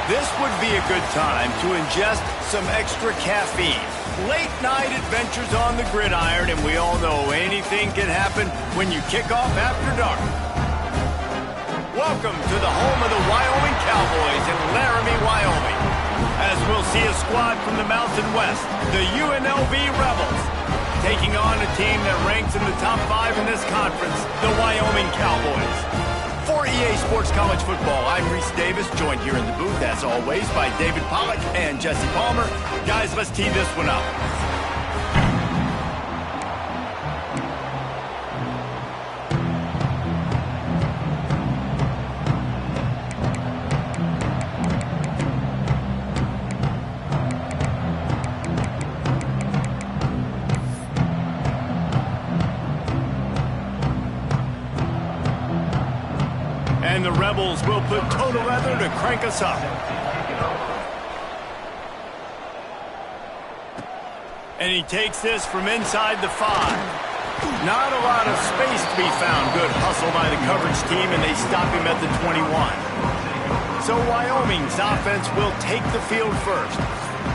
This would be a good time to ingest some extra caffeine. Late night adventures on the gridiron, and we all know anything can happen when you kick off after dark. Welcome to the home of the Wyoming Cowboys in Laramie, Wyoming. As we'll see a squad from the Mountain West, the UNLV Rebels, taking on a team that ranks in the top 5 in this conference, the Wyoming Cowboys. For EA Sports College Football, I'm Reese Davis, joined here in the booth, as always, by David Pollack and Jesse Palmer. Guys, let's tee this one up. And the Rebels will put total leather to crank us up. And he takes this from inside the 5. Not a lot of space to be found. Good hustle by the coverage team, and they stop him at the 21. So Wyoming's offense will take the field first.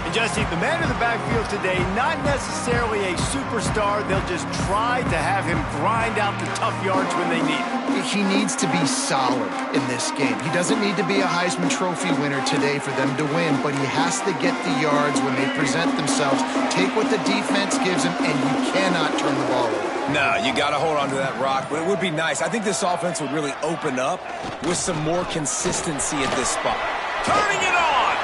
And Jesse, the man in the backfield today, not necessarily a superstar. They'll just try to have him grind out the tough yards when they need it. He needs to be solid in this game. He doesn't need to be a Heisman Trophy winner today for them to win, but he has to get the yards when they present themselves. Take what the defense gives him, and you cannot turn the ball over. No, you got to hold on to that rock, but it would be nice. I think this offense would really open up with some more consistency at this spot. Turning it on!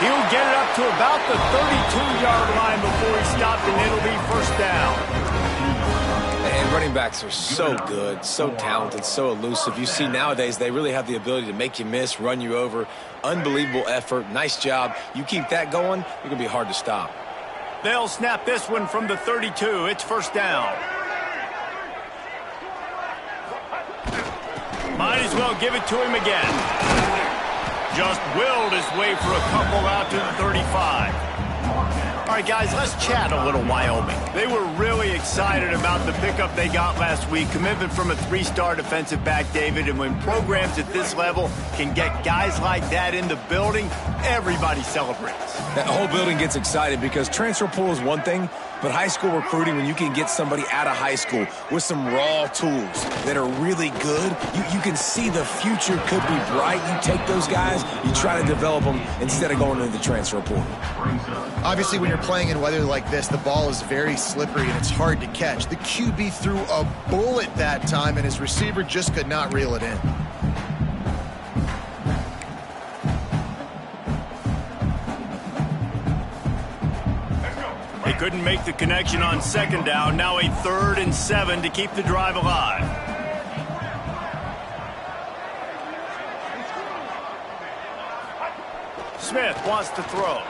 He'll get it up to about the 32-yard line before he stopped, and it'll be first down. And running backs are so good, so talented, so elusive. You see nowadays they really have the ability to make you miss, run you over. Unbelievable effort. Nice job. You keep that going, you're going to be hard to stop. They'll snap this one from the 32. It's first down. Might as well give it to him again. Just willed his way for a couple out to the 35. All right, guys, let's chat a little Wyoming. They were really excited about the pickup they got last week. Commitment from a 3-star defensive back, David. And when programs at this level can get guys like that in the building, everybody celebrates. That whole building gets excited because transfer portal is one thing, but high school recruiting, when you can get somebody out of high school with some raw tools that are really good, you can see the future could be bright. You take those guys, you try to develop them instead of going into the transfer portal. Obviously, when you're playing in weather like this, the ball is very slippery and it's hard to catch. The QB threw a bullet that time, and his receiver just could not reel it in. They couldn't make the connection on second down. Now a 3rd and 7 to keep the drive alive. Smith wants to throw.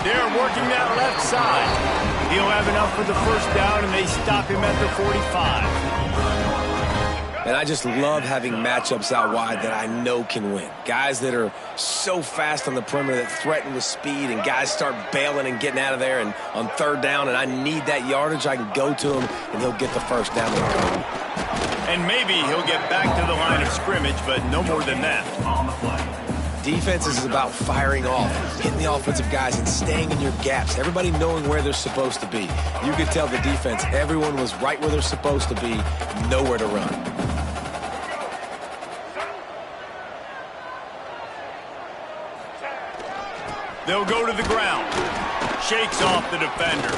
They're working that left side. He'll have enough for the first down, and they stop him at the 45. And I just love having matchups out wide that I know can win. Guys that are so fast on the perimeter that threaten with speed, and guys start bailing and getting out of there, and on 3rd down, and I need that yardage, I can go to him, and he'll get the first down. And maybe he'll get back to the line of scrimmage, but no more than that. Defenses is about firing off, hitting the offensive guys, and staying in your gaps. Everybody knowing where they're supposed to be. You could tell the defense, everyone was right where they're supposed to be, nowhere to run. They'll go to the ground. Shakes off the defender.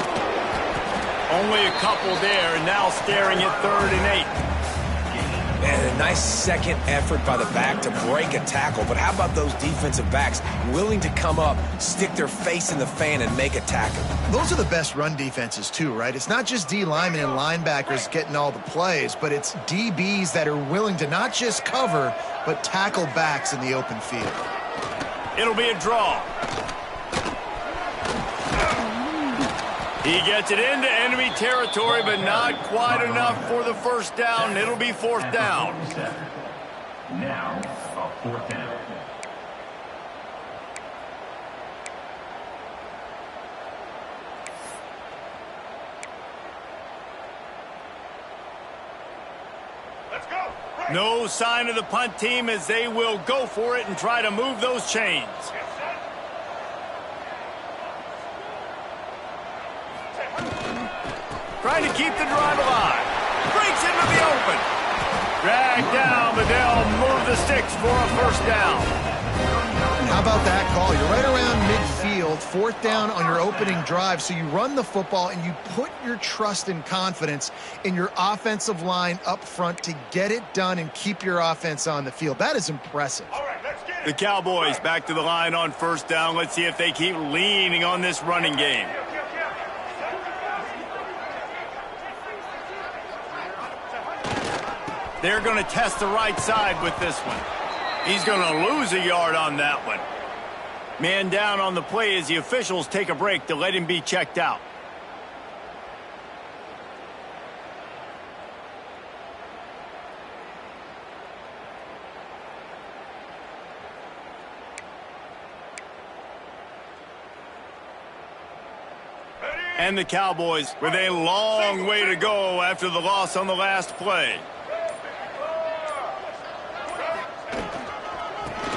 Only a couple there, and now staring at 3rd and 8. Man, a nice second effort by the back to break a tackle. But how about those defensive backs willing to come up, stick their face in the fan, and make a tackle? Those are the best run defenses too, right? It's not just D linemen and linebackers getting all the plays, but it's DBs that are willing to not just cover, but tackle backs in the open field. It'll be a draw. He gets it into enemy territory, but not quite enough for the first down. It'll be 4th down. Now, a 4th down. No sign of the punt team as they will go for it and try to move those chains. Trying to keep the drive alive. Breaks into the open. Dragged down, but they'll move the sticks for a first down. How about that call? You're right around midfield, fourth down on your opening drive, so you run the football and you put your trust and confidence in your offensive line up front to get it done and keep your offense on the field. That is impressive. The Cowboys back to the line on first down. Let's see if they keep leaning on this running game. They're going to test the right side with this one. He's going to lose a yard on that one. Man down on the play as the officials take a break to let him be checked out. And the Cowboys with a long way to go after the loss on the last play.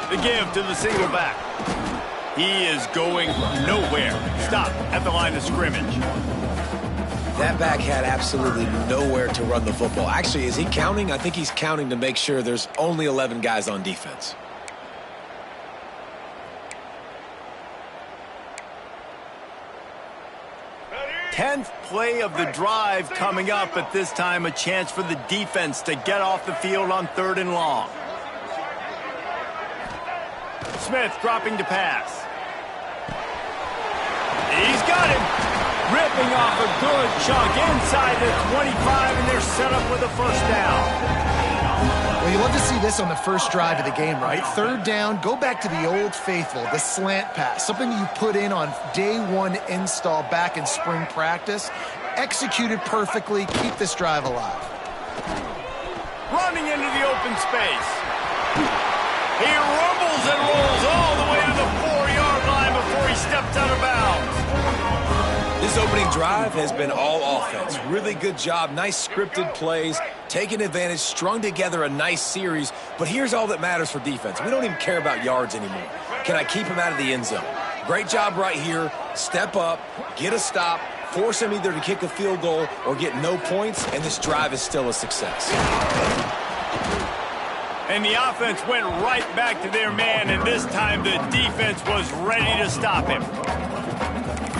The give to the single back. He is going nowhere. Stop at the line of scrimmage. That back had absolutely nowhere to run the football. Actually, is he counting? I think he's counting to make sure there's only 11 guys on defense. Tenth play of the drive coming up. At this time, a chance for the defense to get off the field on 3rd and long. Smith dropping to pass. He's got him. Ripping off a good chunk inside the 25, and they're set up with a first down. Well, you love to see this on the first drive of the game, right? 3rd down, go back to the old faithful, the slant pass, something you put in on day one install back in spring practice. Executed perfectly, keep this drive alive. Running into the open space. He rumbles and rolls all the way to the 4-yard line before he steps out of bounds. This opening drive has been all offense. Really good job, nice scripted plays, taking advantage, strung together a nice series. But here's all that matters for defense. We don't even care about yards anymore. Can I keep him out of the end zone? Great job right here. Step up, get a stop, force him either to kick a field goal or get no points, and this drive is still a success. And the offense went right back to their man, and this time the defense was ready to stop him.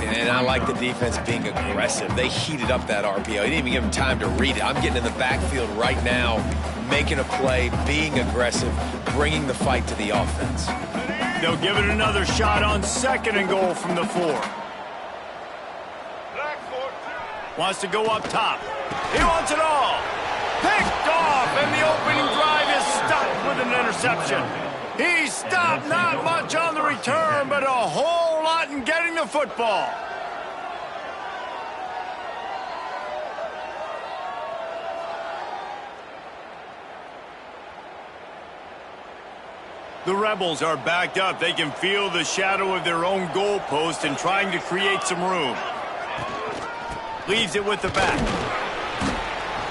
And I like the defense being aggressive. They heated up that RPO. They didn't even give him time to read it. I'm getting in the backfield right now, making a play, being aggressive, bringing the fight to the offense. They'll give it another shot on 2nd and goal from the 4. Wants to go up top. He wants it all. Picked off, and the opening drive is stopped with an interception. He stopped not much on the return, but a whole lot in getting the football. The Rebels are backed up. They can feel the shadow of their own goalpost and trying to create some room. Leaves it with the back.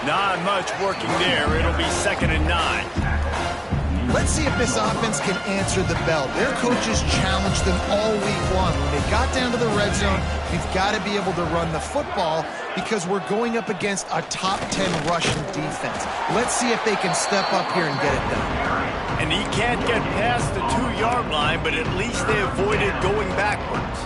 Not much working there. It'll be 2nd and 9. Let's see if this offense can answer the bell. Their coaches challenged them all week long. When they got down to the red zone, we've got to be able to run the football because we're going up against a top 10 rushing defense. Let's see if they can step up here and get it done. And he can't get past the 2-yard line, but at least they avoided going backwards.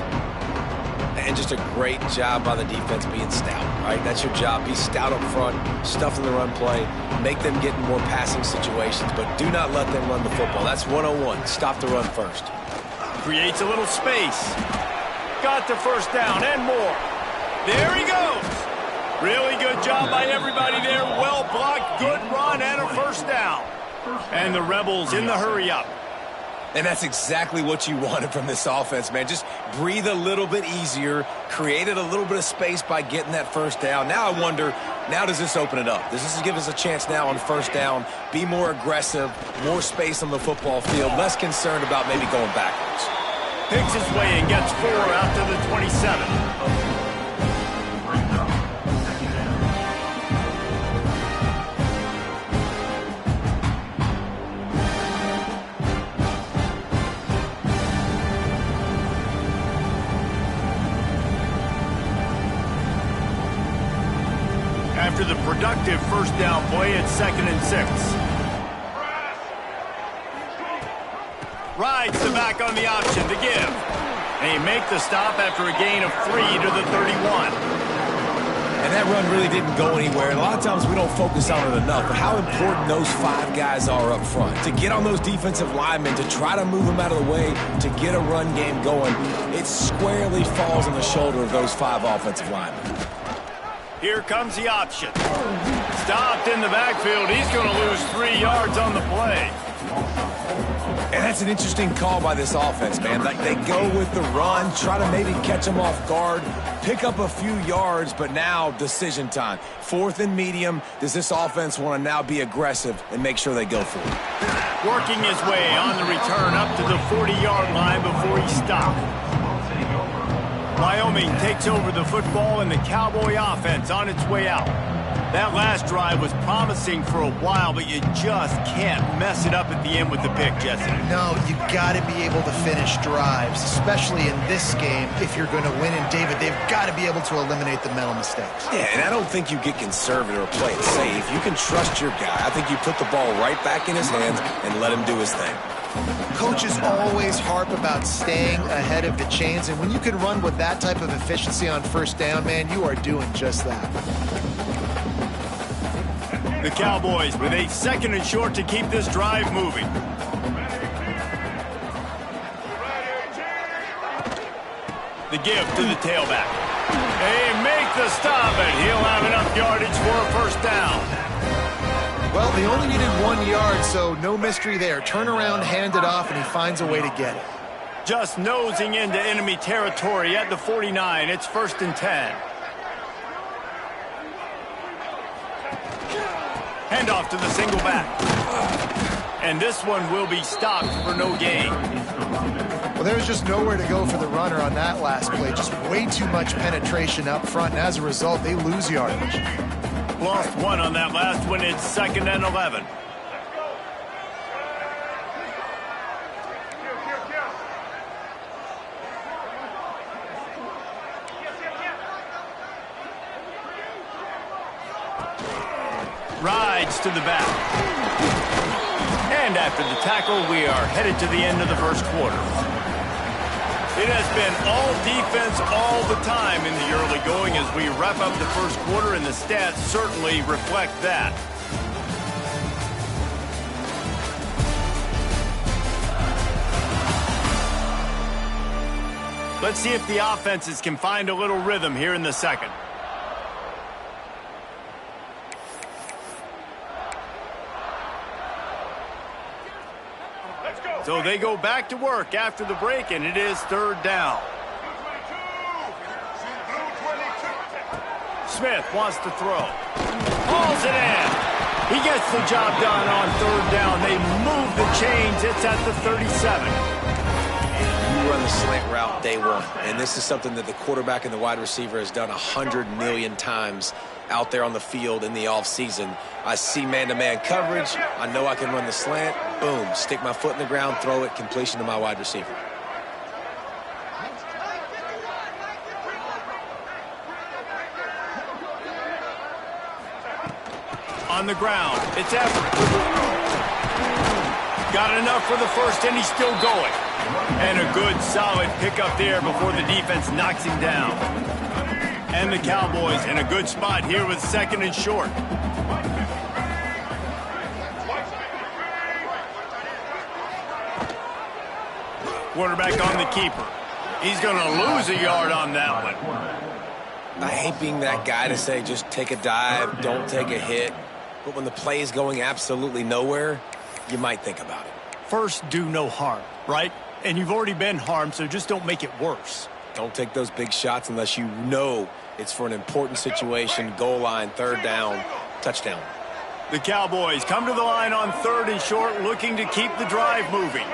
And just a great job by the defense being stout, right? That's your job. Be stout up front, stuff in the run play, make them get in more passing situations, but do not let them run the football. That's 101. Stop the run first. Creates a little space. Got the first down and more. There he goes. Really good job by everybody there. Well blocked, good run, and a first down. And the Rebels in the hurry up. And that's exactly what you wanted from this offense, man. Just breathe a little bit easier, created a little bit of space by getting that first down. Now I wonder, now does this open it up? Does this give us a chance now on first down, be more aggressive, more space on the football field, less concerned about maybe going backwards? Picks his way and gets 4 out to the 27. after the productive first down play at 2nd and 6. Rides the back on the option to give. And he makes the stop after a gain of 3 to the 31. And that run really didn't go anywhere. And a lot of times we don't focus on it enough, but how important those 5 guys are up front. To get on those defensive linemen, to try to move them out of the way, to get a run game going, it squarely falls on the shoulder of those 5 offensive linemen. Here comes the option. Stopped in the backfield. He's going to lose 3 yards on the play. And that's an interesting call by this offense, man. Like, they go with the run, try to maybe catch them off guard, pick up a few yards, but now decision time. 4th and medium. Does this offense want to now be aggressive and make sure they go for it? Working his way on the return up to the 40-yard line before he stopped. Wyoming takes over the football and the Cowboy offense on its way out. That last drive was promising for a while, but you just can't mess it up at the end with the pick, Jesse. No, you got to be able to finish drives, especially in this game. If you're going to win, and David, they've got to be able to eliminate the mental mistakes. Yeah, and I don't think you get conservative or play it safe. You can trust your guy. I think you put the ball right back in his hands and let him do his thing. Coaches always harp about staying ahead of the chains, and when you can run with that type of efficiency on first down, man, you are doing just that. The Cowboys with a 2nd and short to keep this drive moving. The give to the tailback. They make the stop, and he'll have enough yardage for a first down. Well, they only needed 1 yard, so no mystery there. Turn around, hand it off, and he finds a way to get it. Just nosing into enemy territory at the 49. It's 1st and 10. Handoff to the single back. And this one will be stopped for no gain. Well, there was just nowhere to go for the runner on that last play. Just way too much penetration up front, and as a result, they lose yardage. Lost 1 on that last one. It's 2nd and 11. Rides to the back. And after the tackle, we are headed to the end of the first quarter. It has been all defense all the time in the early going as we wrap up the first quarter, and the stats certainly reflect that. Let's see if the offenses can find a little rhythm here in the second. So they go back to work after the break, and it is 3rd down. Smith wants to throw. Hauls it in. He gets the job done on 3rd down. They move the chains. It's at the 37. You run the slant route day one, and this is something that the quarterback and the wide receiver has done 100 million times out there on the field in the offseason. I see man-to-man coverage. I know I can run the slant. Boom, stick my foot in the ground, throw it, completion to my wide receiver. On the ground, it's Everett. Got enough for the first, and he's still going. And a good, solid pickup there before the defense knocks him down. And the Cowboys in a good spot here with 2nd and short. Quarterback on the keeper. He's going to lose a yard on that one. I hate being that guy to say just take a dive, don't take a hit. But when the play is going absolutely nowhere, you might think about it. First, do no harm, right? And you've already been harmed, so just don't make it worse. Don't take those big shots unless you know it's for an important situation, goal line, 3rd down, touchdown. The Cowboys come to the line on 3rd and short, looking to keep the drive moving.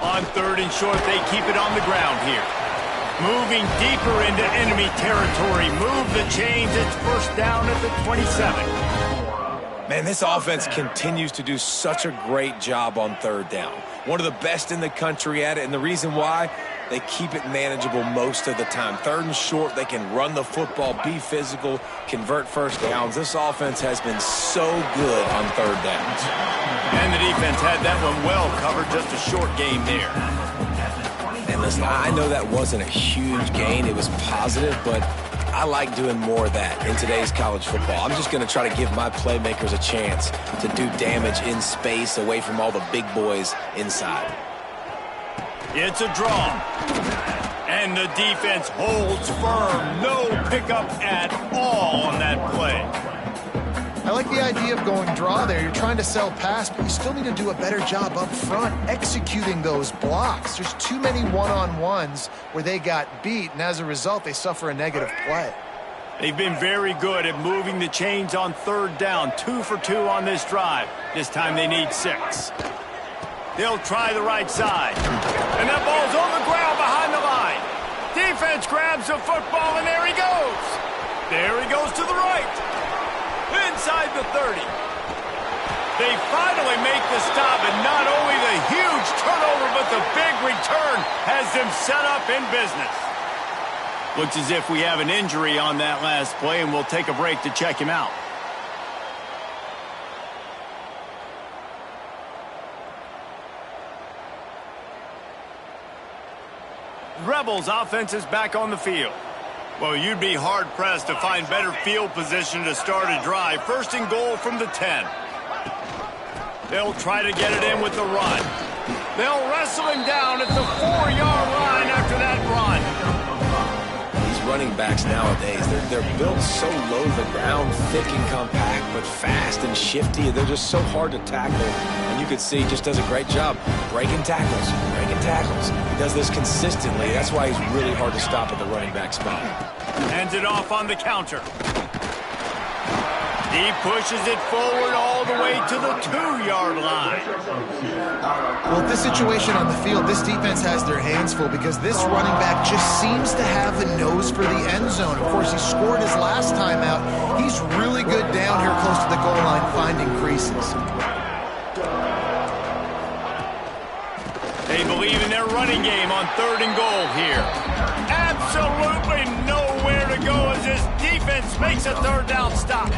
On 3rd and short, they keep it on the ground here. Moving deeper into enemy territory. Move the chains. It's 1st down at the 27. Man, this offense continues to do such a great job on 3rd down. One of the best in the country at it, and the reason why, they keep it manageable most of the time. 3rd and short, they can run the football, be physical, convert first downs. This offense has been so good on 3rd downs. And the defense had that one well covered, just a short game there. And listen, I know that wasn't a huge gain. It was positive, but I like doing more of that in today's college football. I'm just going to try to give my playmakers a chance to do damage in space away from all the big boys inside. It's a draw. And the defense holds firm. No pickup at all on that play. I like the idea of going draw there. You're trying to sell pass, but you still need to do a better job up front executing those blocks. There's too many one-on-ones where they got beat, and as a result, they suffer a negative play. They've been very good at moving the chains on 3rd down. 2 for 2 on this drive. This time they need 6. They'll try the right side. And that ball's on the ground behind the line. Defense grabs the football, and there he goes. There he goes to the right. Inside the 30. They finally make the stop, and not only the huge turnover, but the big return has them set up in business. Looks as if we have an injury on that last play, and we'll take a break to check him out. Rebels offense is back on the field. Well, you'd be hard-pressed to find better field position to start a drive. 1st and goal from the 10. They'll try to get it in with the run. They'll wrestle him down at the 4-yard line after that run. These running backs nowadays, they're built so low to the ground, thick and compact, but fast and shifty. They're just so hard to tackle. And you can see he just does a great job breaking tackles, breaking tackles. He does this consistently. That's why he's really hard to stop at the running back spot. Hands it off on the counter. He pushes it forward all the way to the 2-yard line. Well, with this situation on the field, this defense has their hands full because this running back just seems to have the nose for the end zone. Of course, he scored his last time out. He's really good down here close to the goal line finding creases. They believe in their running game on 3rd and goal here. Absolutely nowhere to go as this defense makes a 3rd down stop.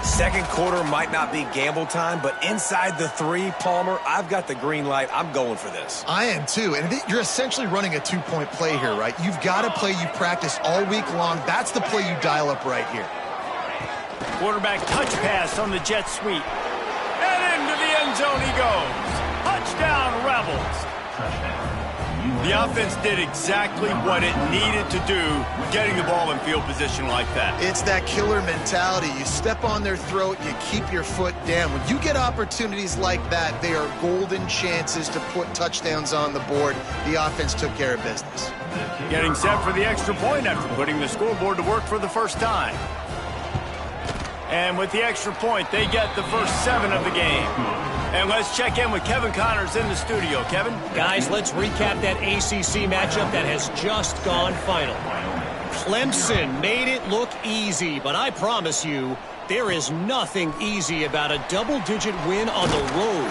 2nd quarter might not be gamble time, but inside the 3, Palmer, I've got the green light. I'm going for this. I am too, and you're essentially running a 2-point play here, right? You've got a play you practice all week long. That's the play you dial up right here. Quarterback touch pass on the jet sweep. And into the end zone he goes. Touchdown, Rebels. The offense did exactly what it needed to do, getting the ball in field position like that. It's that killer mentality. You step on their throat, you keep your foot down. When you get opportunities like that, they are golden chances to put touchdowns on the board. The offense took care of business. Getting set for the extra point after putting the scoreboard to work for the first time. And with the extra point, they get the first 7 of the game. And let's check in with Kevin Connors in the studio. Kevin? Guys, let's recap that ACC matchup that has just gone final. Clemson made it look easy, but I promise you, there is nothing easy about a double-digit win on the road.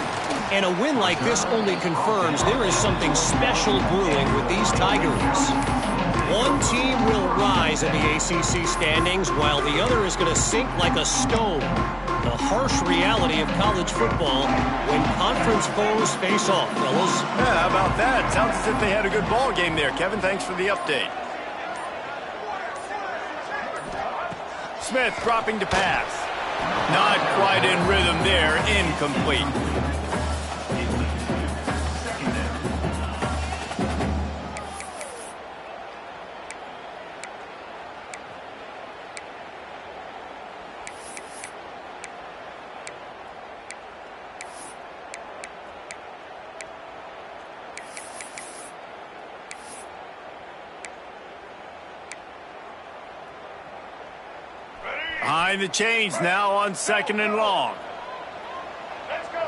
And a win like this only confirms there is something special brewing with these Tigers. One team will rise in the ACC standings while the other is going to sink like a stone. The harsh reality of college football when conference foes face off, fellas. Yeah, how about that? Sounds as if they had a good ball game there. Kevin, thanks for the update. Smith dropping to pass. Not quite in rhythm there. Incomplete. Behind the chains now on 2nd and long. Let's go.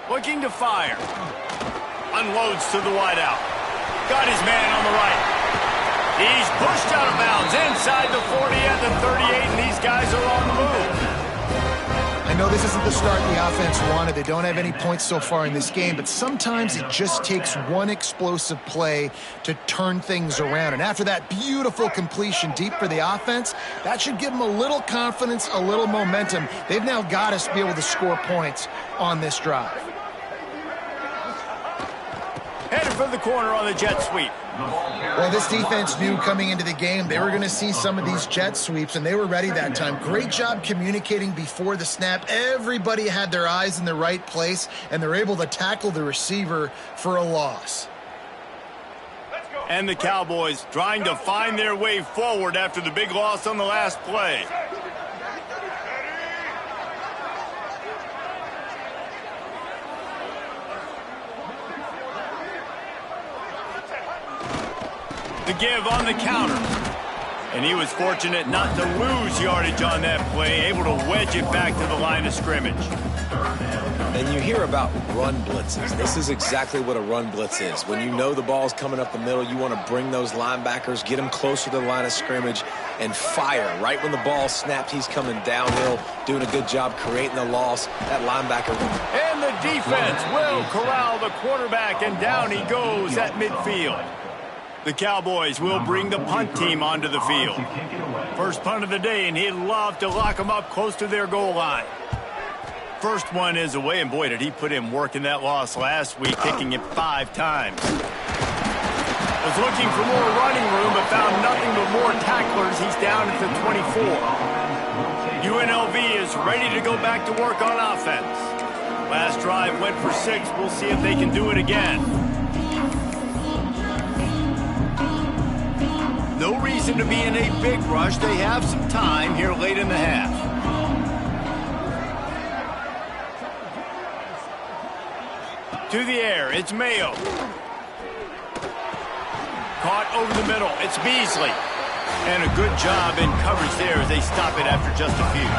Looking to fire. Unloads to the wideout. Got his man on the right. He's pushed out of bounds inside the 40 at the 38, and these guys are on the move. And know this isn't the start the offense wanted. They don't have any points so far in this game, but sometimes it just takes one explosive play to turn things around. And after that beautiful completion deep for the offense, that should give them a little confidence, a little momentum. They've now got us to be able to score points on this drive. Headed for the corner on the jet sweep. Well, this defense knew coming into the game they were going to see some of these jet sweeps, and they were ready that time. Great job communicating before the snap. Everybody had their eyes in the right place, and they're able to tackle the receiver for a loss. And the Cowboys trying to find their way forward after the big loss on the last play. The give on the counter. And he was fortunate not to lose yardage on that play, able to wedge it back to the line of scrimmage. And you hear about run blitzes. This is exactly what a run blitz is. When you know the ball's coming up the middle, you want to bring those linebackers, get them closer to the line of scrimmage, and fire. Right when the ball snaps, he's coming downhill, doing a good job creating the loss. That linebacker. And the defense will corral the quarterback, and down he goes at midfield. The Cowboys will bring the punt team onto the field. First punt of the day, and he'd love to lock them up close to their goal line. First one is away, and boy, did he put in work in that loss last week, kicking it 5 times. Was looking for more running room, but found nothing but more tacklers. He's down at the 24. UNLV is ready to go back to work on offense. Last drive went for 6. We'll see if they can do it again. No reason to be in a big rush. They have some time here late in the half. To the air, it's Mayo. Caught over the middle, it's Beasley. And a good job in coverage there as they stop it after just a few.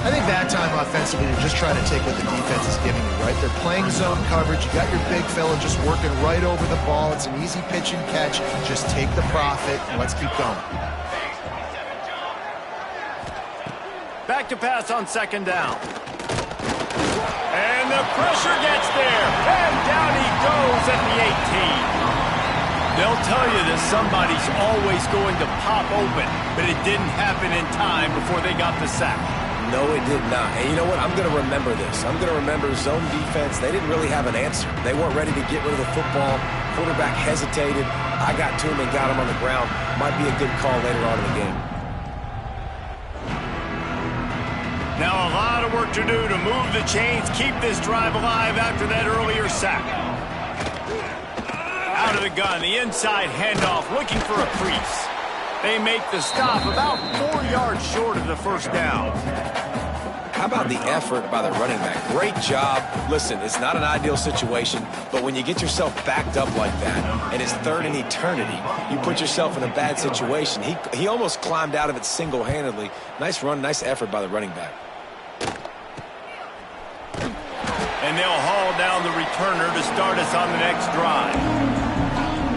I think that time offensively, you're just trying to take what the defense is giving you, right? They're playing zone coverage. You got your big fella just working right over the ball. It's an easy pitch and catch. Just take the profit, and let's keep going. Back to pass on second down. And the pressure gets there. And down he goes at the 18. They'll tell you that somebody's always going to pop open, but it didn't happen in time before they got the sack. No, it did not. And you know what? I'm going to remember this. I'm going to remember zone defense. They didn't really have an answer. They weren't ready to get rid of the football. Quarterback hesitated. I got to him and got him on the ground. Might be a good call later on in the game. Now a lot of work to do to move the chains, keep this drive alive after that earlier sack. Out of the gun, the inside handoff, looking for a crease. They make the stop about 4 yards short of the first down. How about the effort by the running back? Great job. Listen, it's not an ideal situation, but when you get yourself backed up like that, and it's third in eternity, you put yourself in a bad situation. He almost climbed out of it single-handedly. Nice run, nice effort by the running back. And they'll haul down the returner to start us on the next drive.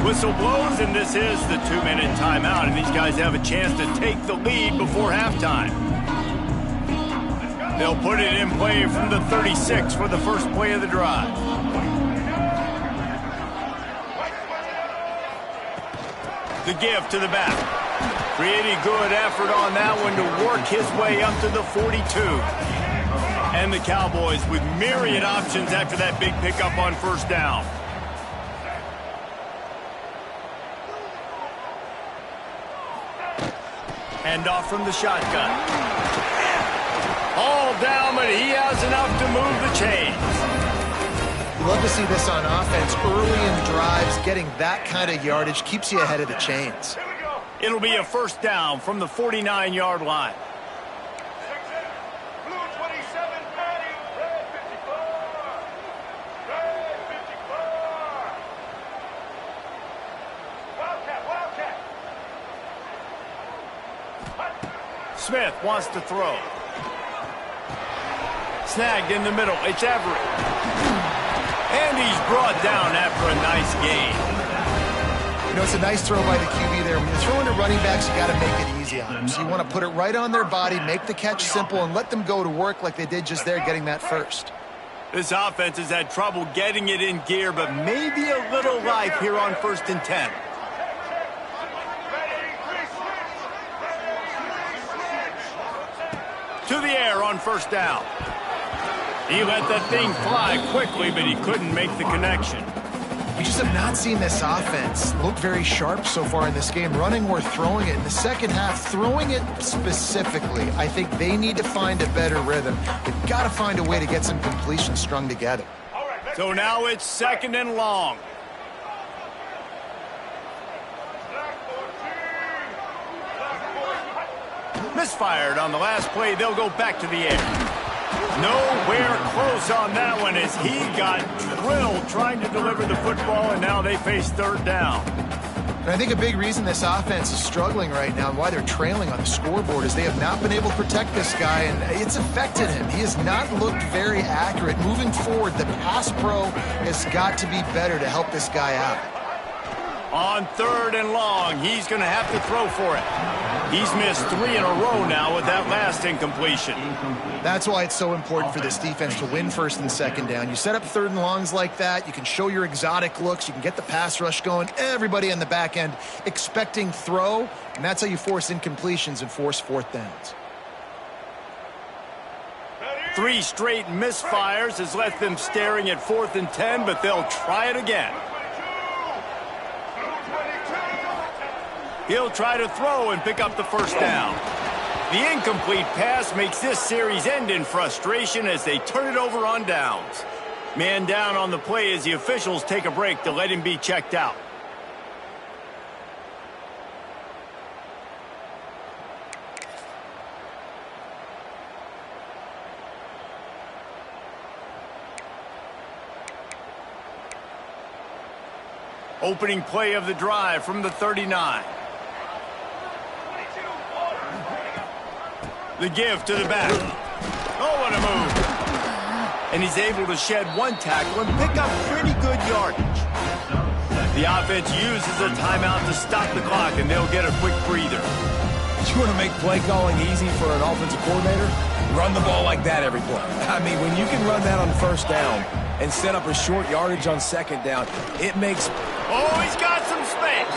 Whistle blows, and this is the 2-minute timeout, and these guys have a chance to take the lead before halftime. They'll put it in play from the 36 for the first play of the drive. The give to the back. Pretty good effort on that one to work his way up to the 42. And the Cowboys with myriad options after that big pickup on first down. Handoff from the shotgun. All down, but he has enough to move the chains. You love to see this on offense. Early in drives, getting that kind of yardage keeps you ahead of the chains. It'll be a first down from the 49-yard line. Smith wants to throw. Snagged in the middle. It's Everett. And he's brought down after a nice gain. You know, it's a nice throw by the QB there. When you're throwing to running backs, you got to make it easy on them. So you want to put it right on their body, make the catch simple, and let them go to work like they did just there, getting that first. This offense has had trouble getting it in gear, but maybe a little life here on 1st and 10. To the air on 1st down. He let that thing fly quickly, but he couldn't make the connection. We just have not seen this offense look very sharp so far in this game, running or throwing it. In the second half, throwing it specifically, I think they need to find a better rhythm. They've got to find a way to get some completions strung together. So now it's 2nd and long. Misfired on the last play. They'll go back to the air. Nowhere close on that one as he got drilled trying to deliver the football, and now they face 3rd down. And I think a big reason this offense is struggling right now and why they're trailing on the scoreboard is they have not been able to protect this guy, and it's affected him. He has not looked very accurate. Moving forward, the pass pro has got to be better to help this guy out. On 3rd and long, he's going to have to throw for it. He's missed 3 in a row now with that last incompletion. That's why it's so important for this defense to win 1st and 2nd down. You set up 3rd and longs like that, you can show your exotic looks, you can get the pass rush going, everybody on the back end expecting throw, and that's how you force incompletions and force 4th downs. 3 straight misfires has left them staring at 4th and 10, but they'll try it again. He'll try to throw and pick up the 1st down. The incomplete pass makes this series end in frustration as they turn it over on downs. Man down on the play as the officials take a break to let him be checked out. Opening play of the drive from the 39. The give to the back. Oh, what a move. And he's able to shed 1 tackle and pick up pretty good yardage. The offense uses a timeout to stop the clock, and they'll get a quick breather. You want to make play calling easy for an offensive coordinator? Run the ball like that every play. I mean, when you can run that on 1st down and set up a short yardage on 2nd down, it makes... Oh, he's got some space.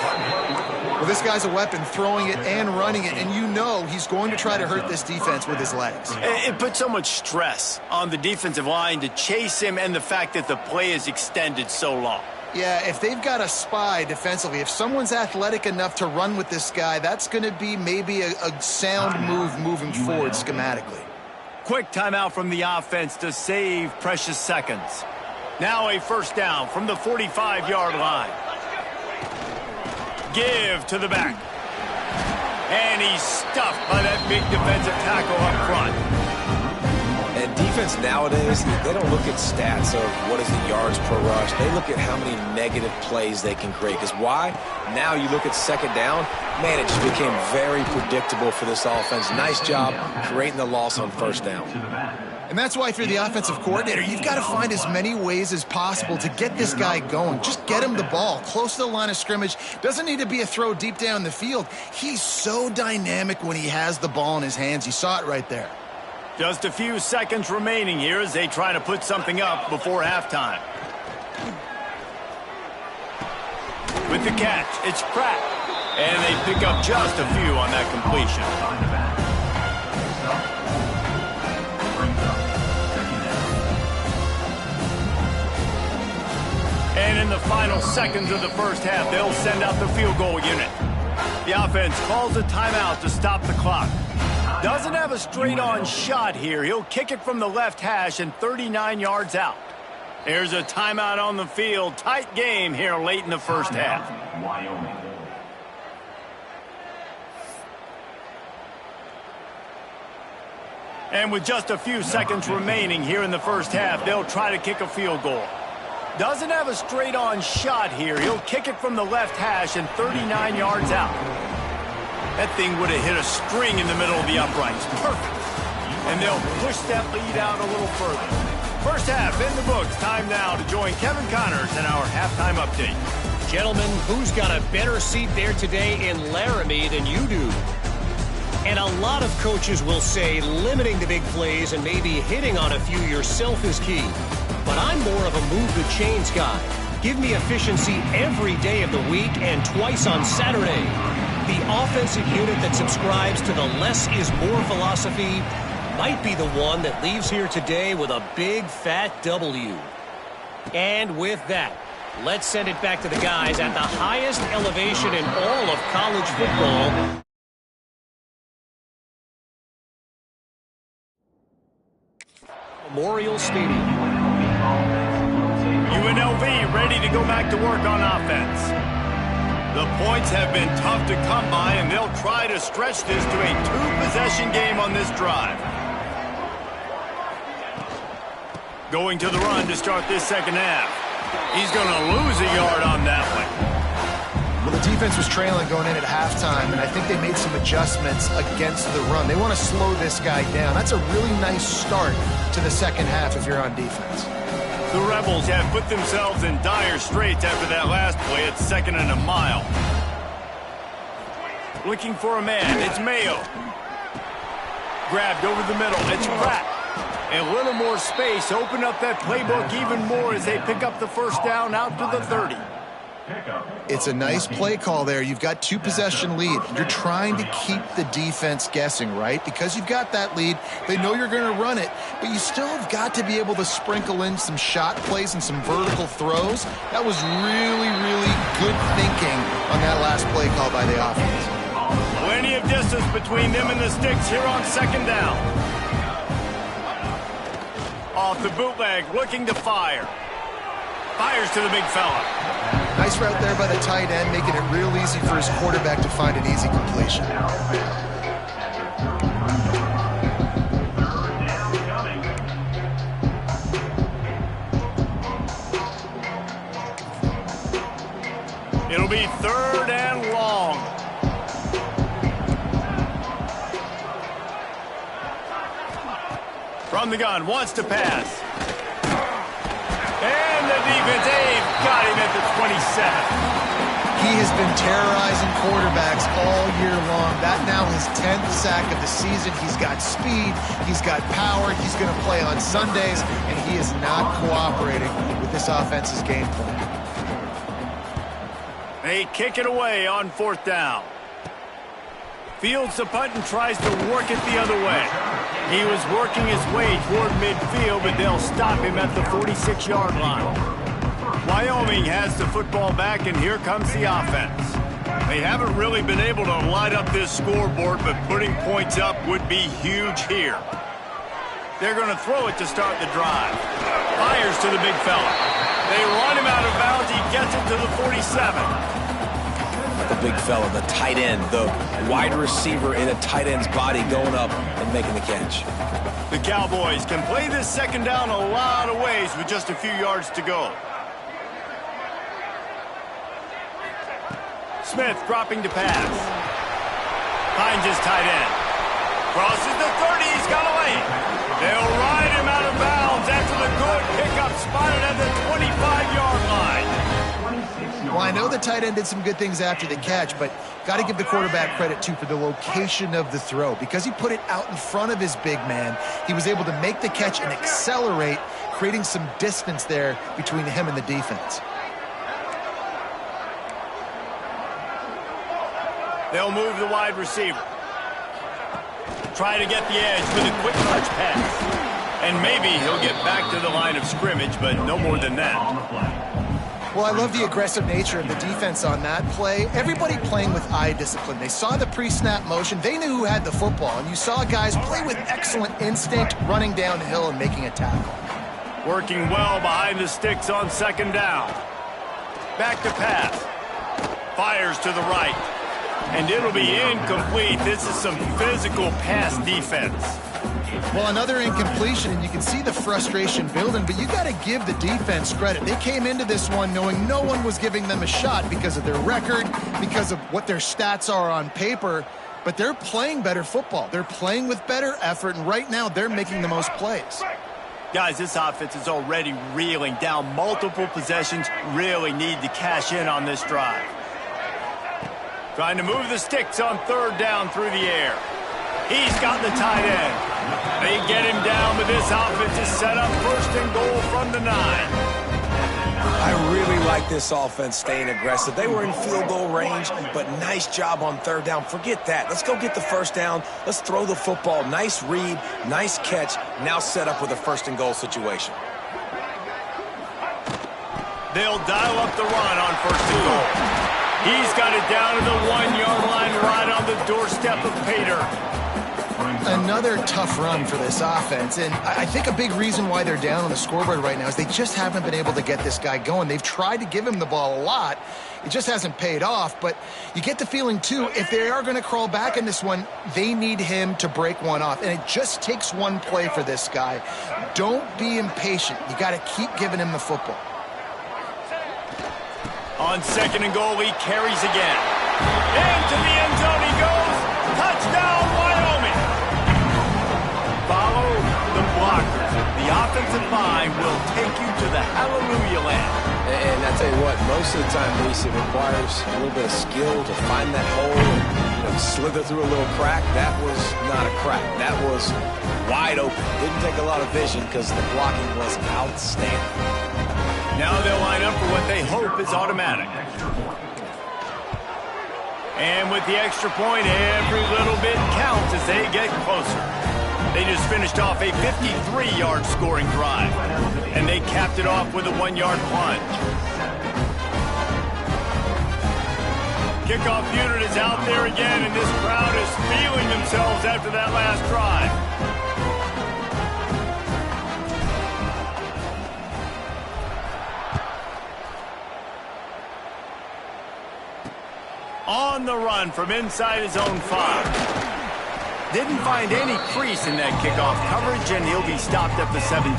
Well, this guy's a weapon, throwing it and running it, and you know he's going to try to hurt this defense with his legs. It puts so much stress on the defensive line to chase him and the fact that the play is extended so long. Yeah, if they've got a spy defensively, if someone's athletic enough to run with this guy, that's going to be maybe a sound move moving forward schematically. Quick timeout from the offense to save precious seconds. Now a 1st down from the 45-yard line. Give to the back. And he's stuffed by that big defensive tackle up front. And defense nowadays, they don't look at stats of what is the yards per rush. They look at how many negative plays they can create. Because why? Now you look at 2nd down, man, it just became very predictable for this offense. Nice job creating the loss on 1st down. And that's why if you're the offensive coordinator, you've got to find as many ways as possible to get this guy going. Just get him the ball close to the line of scrimmage. Doesn't need to be a throw deep down the field. He's so dynamic when he has the ball in his hands. You saw it right there. Just a few seconds remaining here as they try to put something up before halftime. With the catch, it's Pratt. And they pick up just a few on that completion. And in the final seconds of the 1st half, they'll send out the field goal unit. The offense calls a timeout to stop the clock. Doesn't have a straight-on shot here. He'll kick it from the left hash and 39 yards out. There's a timeout on the field. Tight game here late in the 1st half. Wyoming. And with just a few seconds remaining here in the 1st half, they'll try to kick a field goal. Doesn't have a straight-on shot here. He'll kick it from the left hash and 39 yards out. That thing would have hit a string in the middle of the uprights. Perfect. And they'll push that lead out a little further. 1st half in the books. Time now to join Kevin Connors in our halftime update. Gentlemen, who's got a better seat there today in Laramie than you do? And a lot of coaches will say limiting the big plays and maybe hitting on a few yourself is key. But I'm more of a move the chains guy. Give me efficiency every day of the week and twice on Saturday. The offensive unit that subscribes to the less is more philosophy might be the one that leaves here today with a big fat W. And with that, let's send it back to the guys at the highest elevation in all of college football. Memorial Stadium. UNLV ready to go back to work on offense. The points have been tough to come by, and they'll try to stretch this to a two-possession game on this drive. Going to the run to start this second half. He's going to lose a yard on that one. Well, the defense was trailing going in at halftime, and I think they made some adjustments against the run. They want to slow this guy down. That's a really nice start to the second half if you're on defense. The Rebels have put themselves in dire straits after that last play at 2nd and a mile. Looking for a man. It's Mayo. Grabbed over the middle. It's Pratt. A little more space. Open up that playbook even more as they pick up the first down out to the 30. It's a nice play call there. You've got two-possession lead. You're trying to keep the defense guessing, right? Because you've got that lead. They know you're going to run it, but you still have got to be able to sprinkle in some shot plays and some vertical throws. That was really, really good thinking on that last play call by the offense. Plenty of distance between them and the sticks here on second down. Off the bootleg, looking to fire. Fires to the big fella. Nice route there by the tight end, making it real easy for his quarterback to find an easy completion. It'll be 3rd and long. From the gun, wants to pass. And the defense, they've got him at the 27. He has been terrorizing quarterbacks all year long. That now his 10th sack of the season. He's got speed. He's got power. He's going to play on Sundays, and he is not cooperating with this offense's game plan. They kick it away on 4th down. Fields the punt and tries to work it the other way. He was working his way toward midfield, but they'll stop him at the 46-yard line. Wyoming has the football back, and here comes the offense. They haven't really been able to light up this scoreboard, but putting points up would be huge here. They're going to throw it to start the drive. Fires to the big fella. They run him out of bounds. He gets it to the 47. The big fella, the tight end, the wide receiver in a tight end's body going up and making the catch. The Cowboys can play this second down a lot of ways with just a few yards to go. Smith dropping to pass. Finds his tight end. Crosses the 30. He's got a lane. They'll ride him out of bounds after the good pickup spotted at the 25-yard line. Well, I know the tight end did some good things after the catch, but got to give the quarterback credit, too, for the location of the throw. Because he put it out in front of his big man, he was able to make the catch and accelerate, creating some distance there between him and the defense. They'll move the wide receiver. Try to get the edge with a quick touch pass. And maybe he'll get back to the line of scrimmage, but no more than that. Well, I love the aggressive nature of the defense on that play. Everybody playing with eye discipline. They saw the pre-snap motion. They knew who had the football. And you saw guys play with excellent instinct, running downhill and making a tackle. Working well behind the sticks on second down. Back to pass. Fires to the right. And it'll be incomplete. This is some physical pass defense. Well, another incompletion, and you can see the frustration building, but you got to give the defense credit. They came into this one knowing no one was giving them a shot because of their record, because of what their stats are on paper, but they're playing better football. They're playing with better effort, and right now they're making the most plays. Guys, this offense is already reeling down multiple possessions. Really need to cash in on this drive. Trying to move the sticks on third down through the air. He's got the tight end. They get him down, but this offense is set up first and goal from the 9. I really like this offense staying aggressive. They were in field goal range, but nice job on third down. Forget that. Let's go get the first down. Let's throw the football. Nice read, nice catch. Now set up with a first and goal situation. They'll dial up the run on first and goal. He's got it down to the 1-yard line right on the doorstep of Pater. Another tough run for this offense, and I think a big reason why they're down on the scoreboard right now is they just haven't been able to get this guy going. They've tried to give him the ball a lot. It just hasn't paid off, but you get the feeling, too, if they are going to crawl back in this one, they need him to break one off, and it just takes one play for this guy. Don't be impatient. You got to keep giving him the football. On second and goal, he carries again. Into the end zone he goes. Touchdown, Wyoming. Follow the blockers. The offensive line will take you to the hallelujah land. And I tell you what, most of the time, Reese, it requires a little bit of skill to find that hole and slither through a little crack. That was not a crack. That was wide open. Didn't take a lot of vision because the blocking was outstanding. Now they'll line up for what they hope is automatic. And with the extra point, every little bit counts as they get closer. They just finished off a 53-yard scoring drive, and they capped it off with a 1-yard plunge. Kickoff unit is out there again, and this crowd is feeling themselves after that last drive. On the run from inside his own 5. Didn't find any crease in that kickoff coverage, and he'll be stopped at the 17.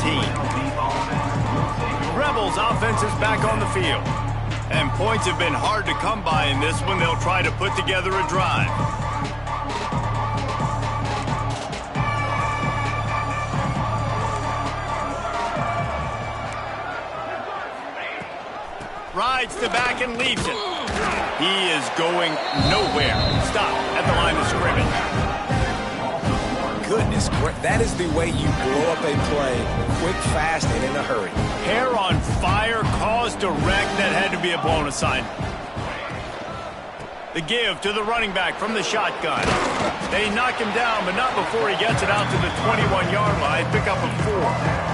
Rebels offense is back on the field. And points have been hard to come by in this one. They'll try to put together a drive. Rides to back and leaves it. He is going nowhere. Stop at the line of scrimmage. Goodness, that is the way you blow up a play, quick, fast, and in a hurry. Hair on fire, cause direct. That had to be a blown assignment. The give to the running back from the shotgun. They knock him down, but not before he gets it out to the 21-yard line. Pick up a 4.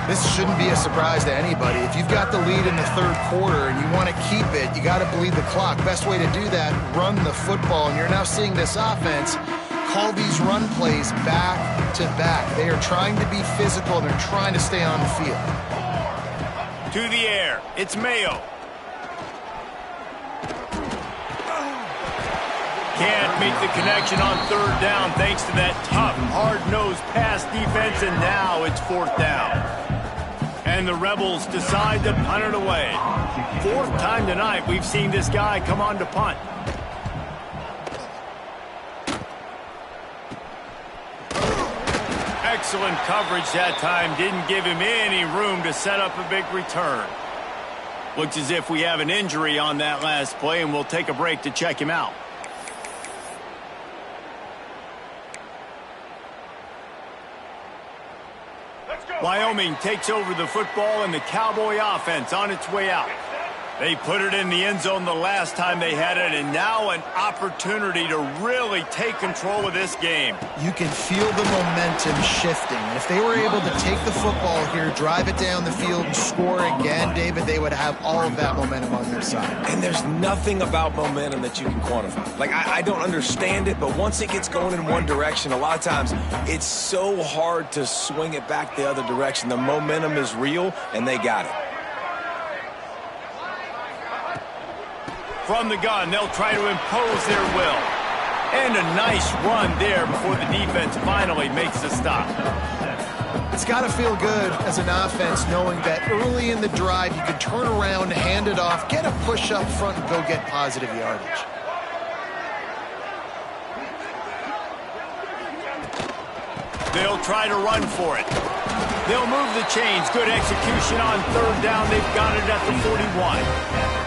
This shouldn't be a surprise to anybody. If you've got the lead in the third quarter and you want to keep it, you got to bleed the clock. Best way to do that, run the football. And you're now seeing this offense call these run plays back to back. They are trying to be physical, and they're trying to stay on the field. To the air, it's Mayo. Can't make the connection on third down thanks to that tough, hard-nosed pass defense, and now it's fourth down. And the Rebels decide to punt it away. Fourth time tonight we've seen this guy come on to punt. Excellent coverage that time. Didn't give him any room to set up a big return. Looks as if we have an injury on that last play, and we'll take a break to check him out. Wyoming takes over the football, and the Cowboy offense on its way out. They put it in the end zone the last time they had it, and now an opportunity to really take control of this game. You can feel the momentum shifting. And if they were able to take the football here, drive it down the field, and score again, David, they would have all of that momentum on their side. And there's nothing about momentum that you can quantify. Like, I don't understand it, but once it gets going in one direction, a lot of times it's so hard to swing it back the other direction. The momentum is real, and they got it. From the gun, they'll try to impose their will. And a nice run there before the defense finally makes the stop. It's got to feel good as an offense knowing that early in the drive you can turn around, hand it off, get a push up front, and go get positive yardage. They'll try to run for it. They'll move the chains. Good execution on third down. They've got it at the 41.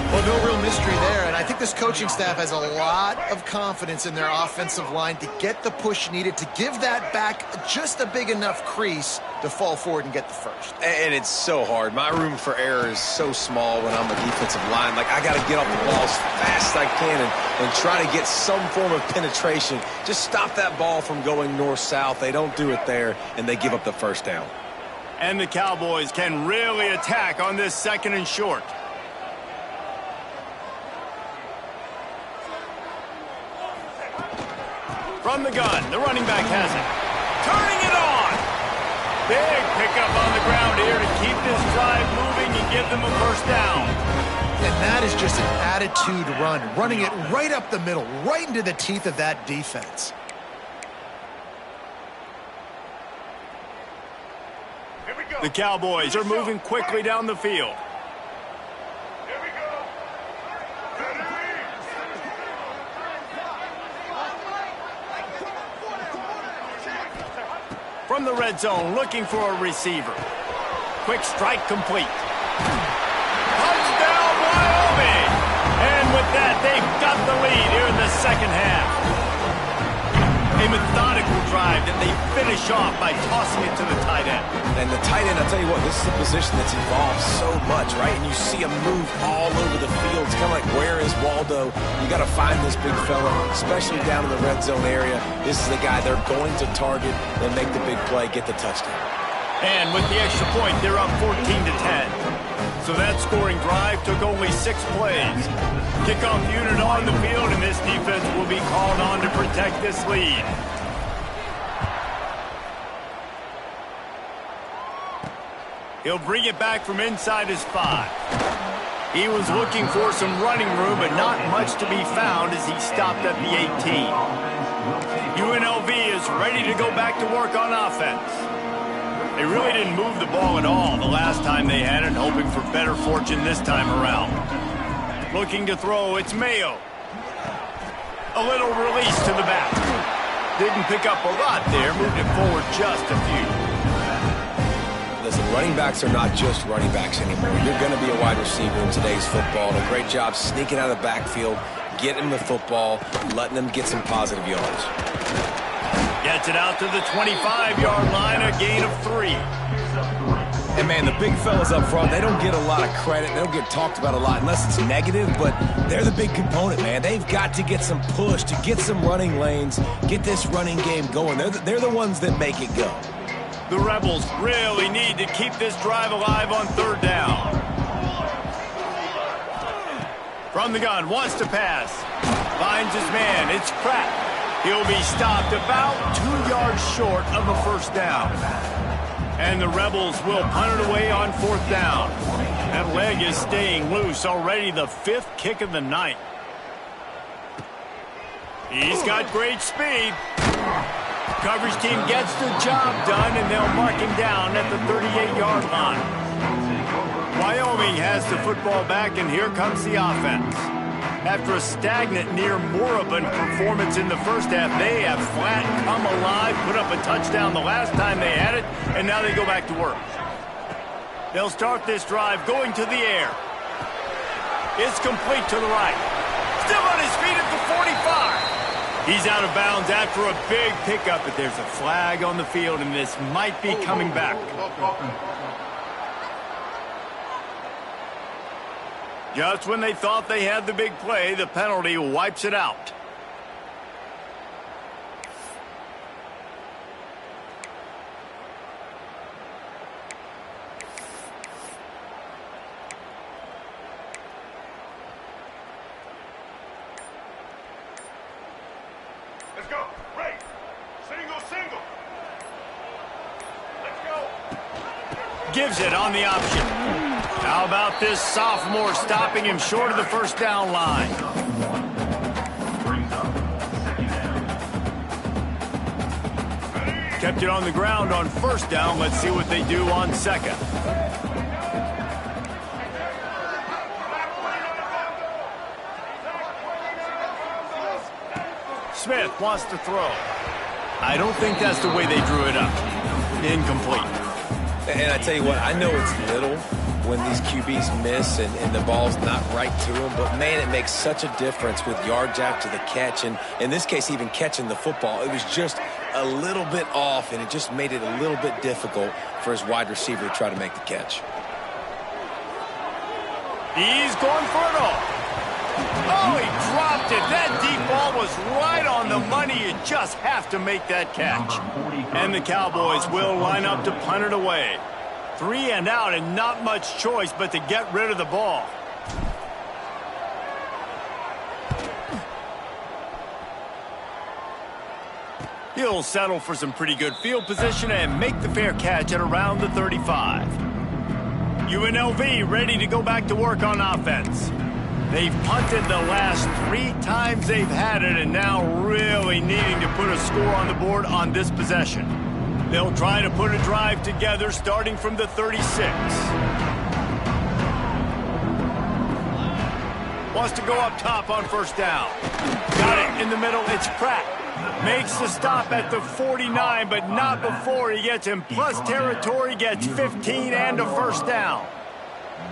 Well, no real mystery there, and I think this coaching staff has a lot of confidence in their offensive line to get the push needed to give that back just a big enough crease to fall forward and get the first. And it's so hard. My room for error is so small when I'm a defensive line. Like, I got to get off the ball as fast as I can and try to get some form of penetration. Just stop that ball from going north-south. They don't do it there, and they give up the first down. And the Cowboys can really attack on this 2nd and short. From the gun, the running back has it. Turning it on. Big pickup on the ground here to keep this drive moving and give them a first down. And that is just an attitude run, running it right up the middle, right into the teeth of that defense. The Cowboys are moving quickly down the field. From the red zone, looking for a receiver. Quick strike complete. Touchdown, Wyoming! And with that, they've got the lead here in the 2nd half. A methodical drive that they finish off by tossing it to the tight end. And the tight end, I'll tell you what, this is a position that's evolved so much, right? And you see him move all over the field. It's kind of like, where is Waldo? You got to find this big fella, especially down in the red zone area. This is the guy they're going to target and make the big play, get the touchdown. And with the extra point, they're up 14-10. So that scoring drive took only 6 plays. Kickoff unit on the field, and this defense will be called on to protect this lead. He'll bring it back from inside his 5. He was looking for some running room, but not much to be found as he stopped at the 18. UNLV is ready to go back to work on offense. They really didn't move the ball at all the last time they had it, hoping for better fortune this time around. Looking to throw, it's Mayo. A little release to the back. Didn't pick up a lot there, moved it forward just a few. Listen, running backs are not just running backs anymore. You're going to be a wide receiver in today's football. And a great job sneaking out of the backfield, getting them the football, letting them get some positive yards. Gets it out to the 25-yard line, a gain of 3. And, man, the big fellas up front, they don't get a lot of credit. They don't get talked about a lot unless it's negative, but they're the big component, man. They've got to get some push, to get some running lanes, get this running game going. They're the ones that make it go. The Rebels really need to keep this drive alive on 3rd down. From the gun, wants to pass. Finds his man, it's Pratt. He'll be stopped about 2 yards short of a first down. And the Rebels will punt it away on 4th down. That leg is staying loose, already the 5th kick of the night. He's got great speed. Coverage team gets the job done, and they'll mark him down at the 38-yard line. Wyoming has the football back, and here comes the offense. After a stagnant, near moribund performance in the first half, they have flat come alive, put up a touchdown the last time they had it, and now they go back to work. They'll start this drive going to the air. It's complete to the right. Still on his feet at the 45. He's out of bounds after a big pickup, but there's a flag on the field, and this might be coming back. Just when they thought they had the big play, the penalty wipes it out. Let's go. Right. Single. Let's go. Gives it on the option. How about this sophomore stopping him short of the first down line? Kept it on the ground on first down. Let's see what they do on 2nd. Smith wants to throw. I don't think that's the way they drew it up. Incomplete. And I tell you what, I know it's little when these QBs miss and the ball's not right to them, but man, it makes such a difference with yards after the catch, and in this case, even catching the football. It was just a little bit off, and it just made it a little bit difficult for his wide receiver to try to make the catch. He's going for it all. Oh, he dropped it. That deep ball was right on the money. You just have to make that catch. And the Cowboys will line up to punt it away. 3 and out, and not much choice but to get rid of the ball. He'll settle for some pretty good field position and make the fair catch at around the 35. UNLV ready to go back to work on offense. They've punted the last 3 times they've had it, and now really needing to put a score on the board on this possession. They'll try to put a drive together starting from the 36. Wants to go up top on first down. Got it in the middle. It's Pratt. Makes the stop at the 49, but not before he gets in plus territory, gets 15 and a first down.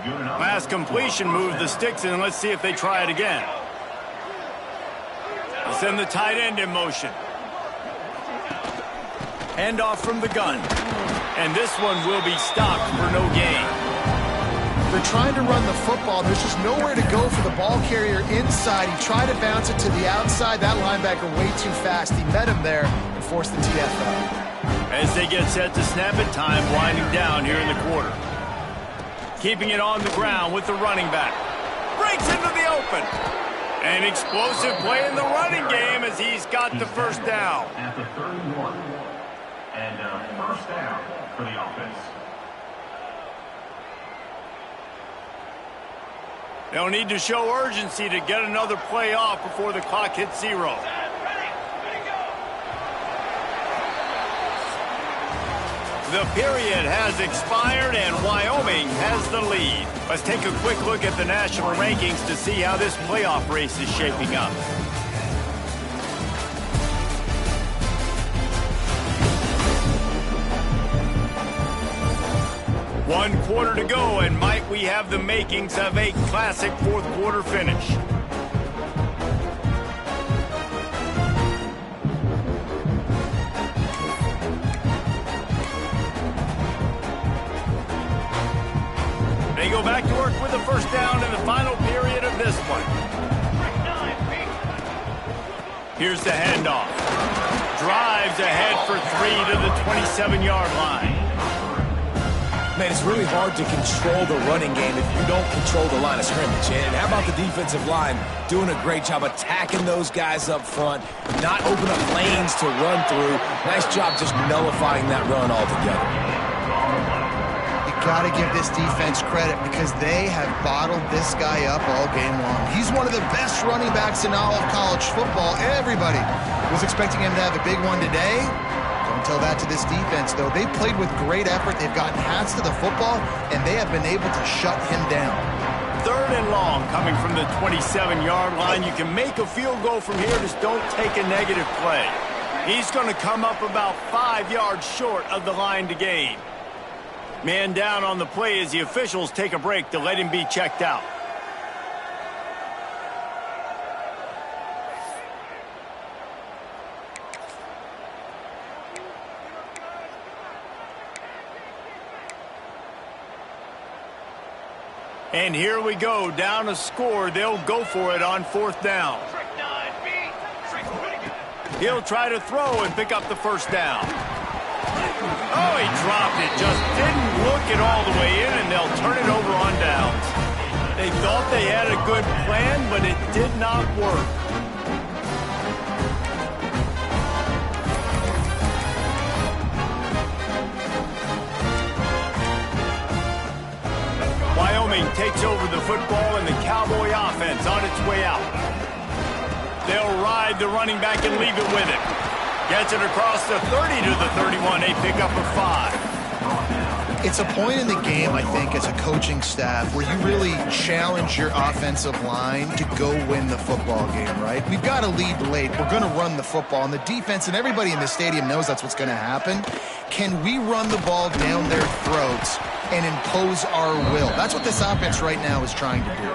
Last completion moved the sticks in. Let's see if they try it again. He'll send the tight end in motion. Handoff from the gun. And this one will be stopped for no gain. They're trying to run the football. There's just nowhere to go for the ball carrier inside. He tried to bounce it to the outside. That linebacker way too fast. He met him there and forced the TFL. As they get set to snap it, time winding down here in the quarter. Keeping it on the ground with the running back. Breaks into the open. An explosive play in the running game as he's got the first down. At the 31. And first down for the offense. They'll need to show urgency to get another play off before the clock hits 0. The period has expired and Wyoming has the lead. Let's take a quick look at the national rankings to see how this playoff race is shaping up. One quarter to go, and might we have the makings of a classic fourth quarter finish. They go back to work with the first down in the final period of this one. Here's the handoff. Drives ahead for 3 to the 27-yard line. Man, it's really hard to control the running game if you don't control the line of scrimmage. And how about the defensive line doing a great job attacking those guys up front, not open up lanes to run through. Nice job just nullifying that run altogether. Got to give this defense credit because they have bottled this guy up all game long. He's one of the best running backs in all of college football. Everybody was expecting him to have a big one today. Don't tell that to this defense, though. They played with great effort. They've gotten hands to the football, and they have been able to shut him down. 3rd and long coming from the 27-yard line. You can make a field goal from here. Just don't take a negative play. He's going to come up about 5 yards short of the line to gain. Man down on the play as the officials take a break to let him be checked out. And here we go, down a score. They'll go for it on 4th down. He'll try to throw and pick up the first down. Oh, he dropped it. Just didn't look it all the way in, and they'll turn it over on downs. They thought they had a good plan, but it did not work. Wyoming takes over the football, and the Cowboy offense on its way out. They'll ride the running back and leave it with him. Gets it across the 30 to the 31. They pick up a 5. It's a point in the game, I think, as a coaching staff where you really challenge your offensive line to go win the football game, right? We've got to lead late. We're going to run the football. And the defense and everybody in the stadium knows that's what's going to happen. Can we run the ball down their throats and impose our will? That's what this offense right now is trying to do.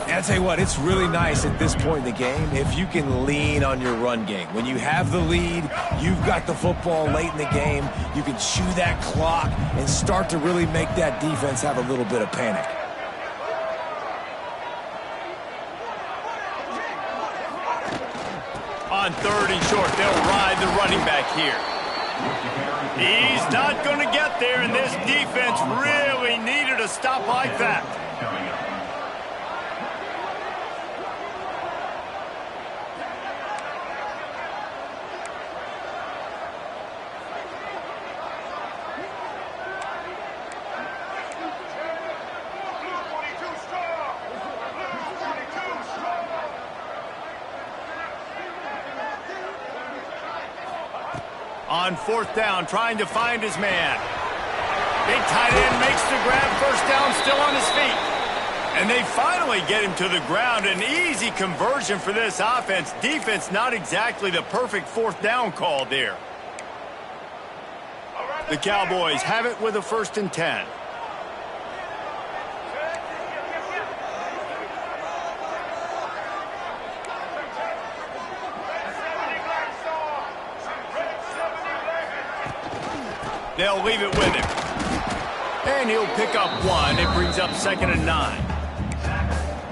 And I'll tell you what, it's really nice at this point in the game if you can lean on your run game. When you have the lead, you've got the football late in the game, you can chew that clock and start to really make that defense have a little bit of panic. On 3rd and short, they'll ride the running back here. He's not going to get there, and this defense really needed a stop like that. On 4th down, trying to find his man. Big tight end makes the grab, 1st down, still on his feet. And they finally get him to the ground. An easy conversion for this offense. Defense, not exactly the perfect 4th down call there. The Cowboys have it with a 1st and 10. They'll leave it with him. And he'll pick up 1. It brings up 2nd and 9.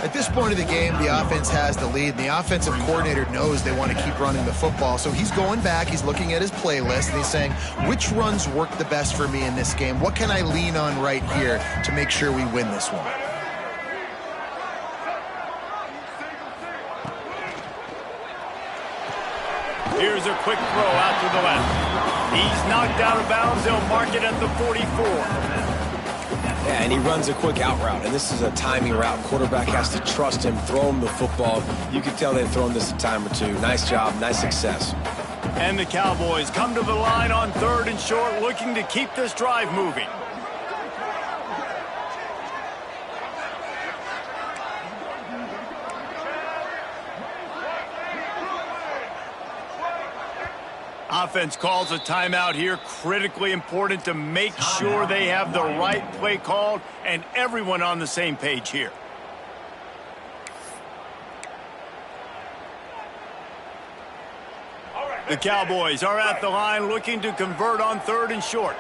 At this point of the game, the offense has the lead, and the offensive coordinator knows they want to keep running the football. So he's going back, he's looking at his playlist, and he's saying, which runs work the best for me in this game? What can I lean on right here to make sure we win this one? Here's a quick throw out to the left. He's knocked out of bounds. They'll mark it at the 44. Yeah, and he runs a quick out route, and this is a timing route. Quarterback has to trust him, throw him the football. You can tell they've thrown this a time or two. Nice job, nice success. And the Cowboys come to the line on 3rd and short, looking to keep this drive moving. Offense calls a timeout here. Critically important to make sure they have the right play called and everyone on the same page here. The Cowboys are at the line looking to convert on 3rd and short.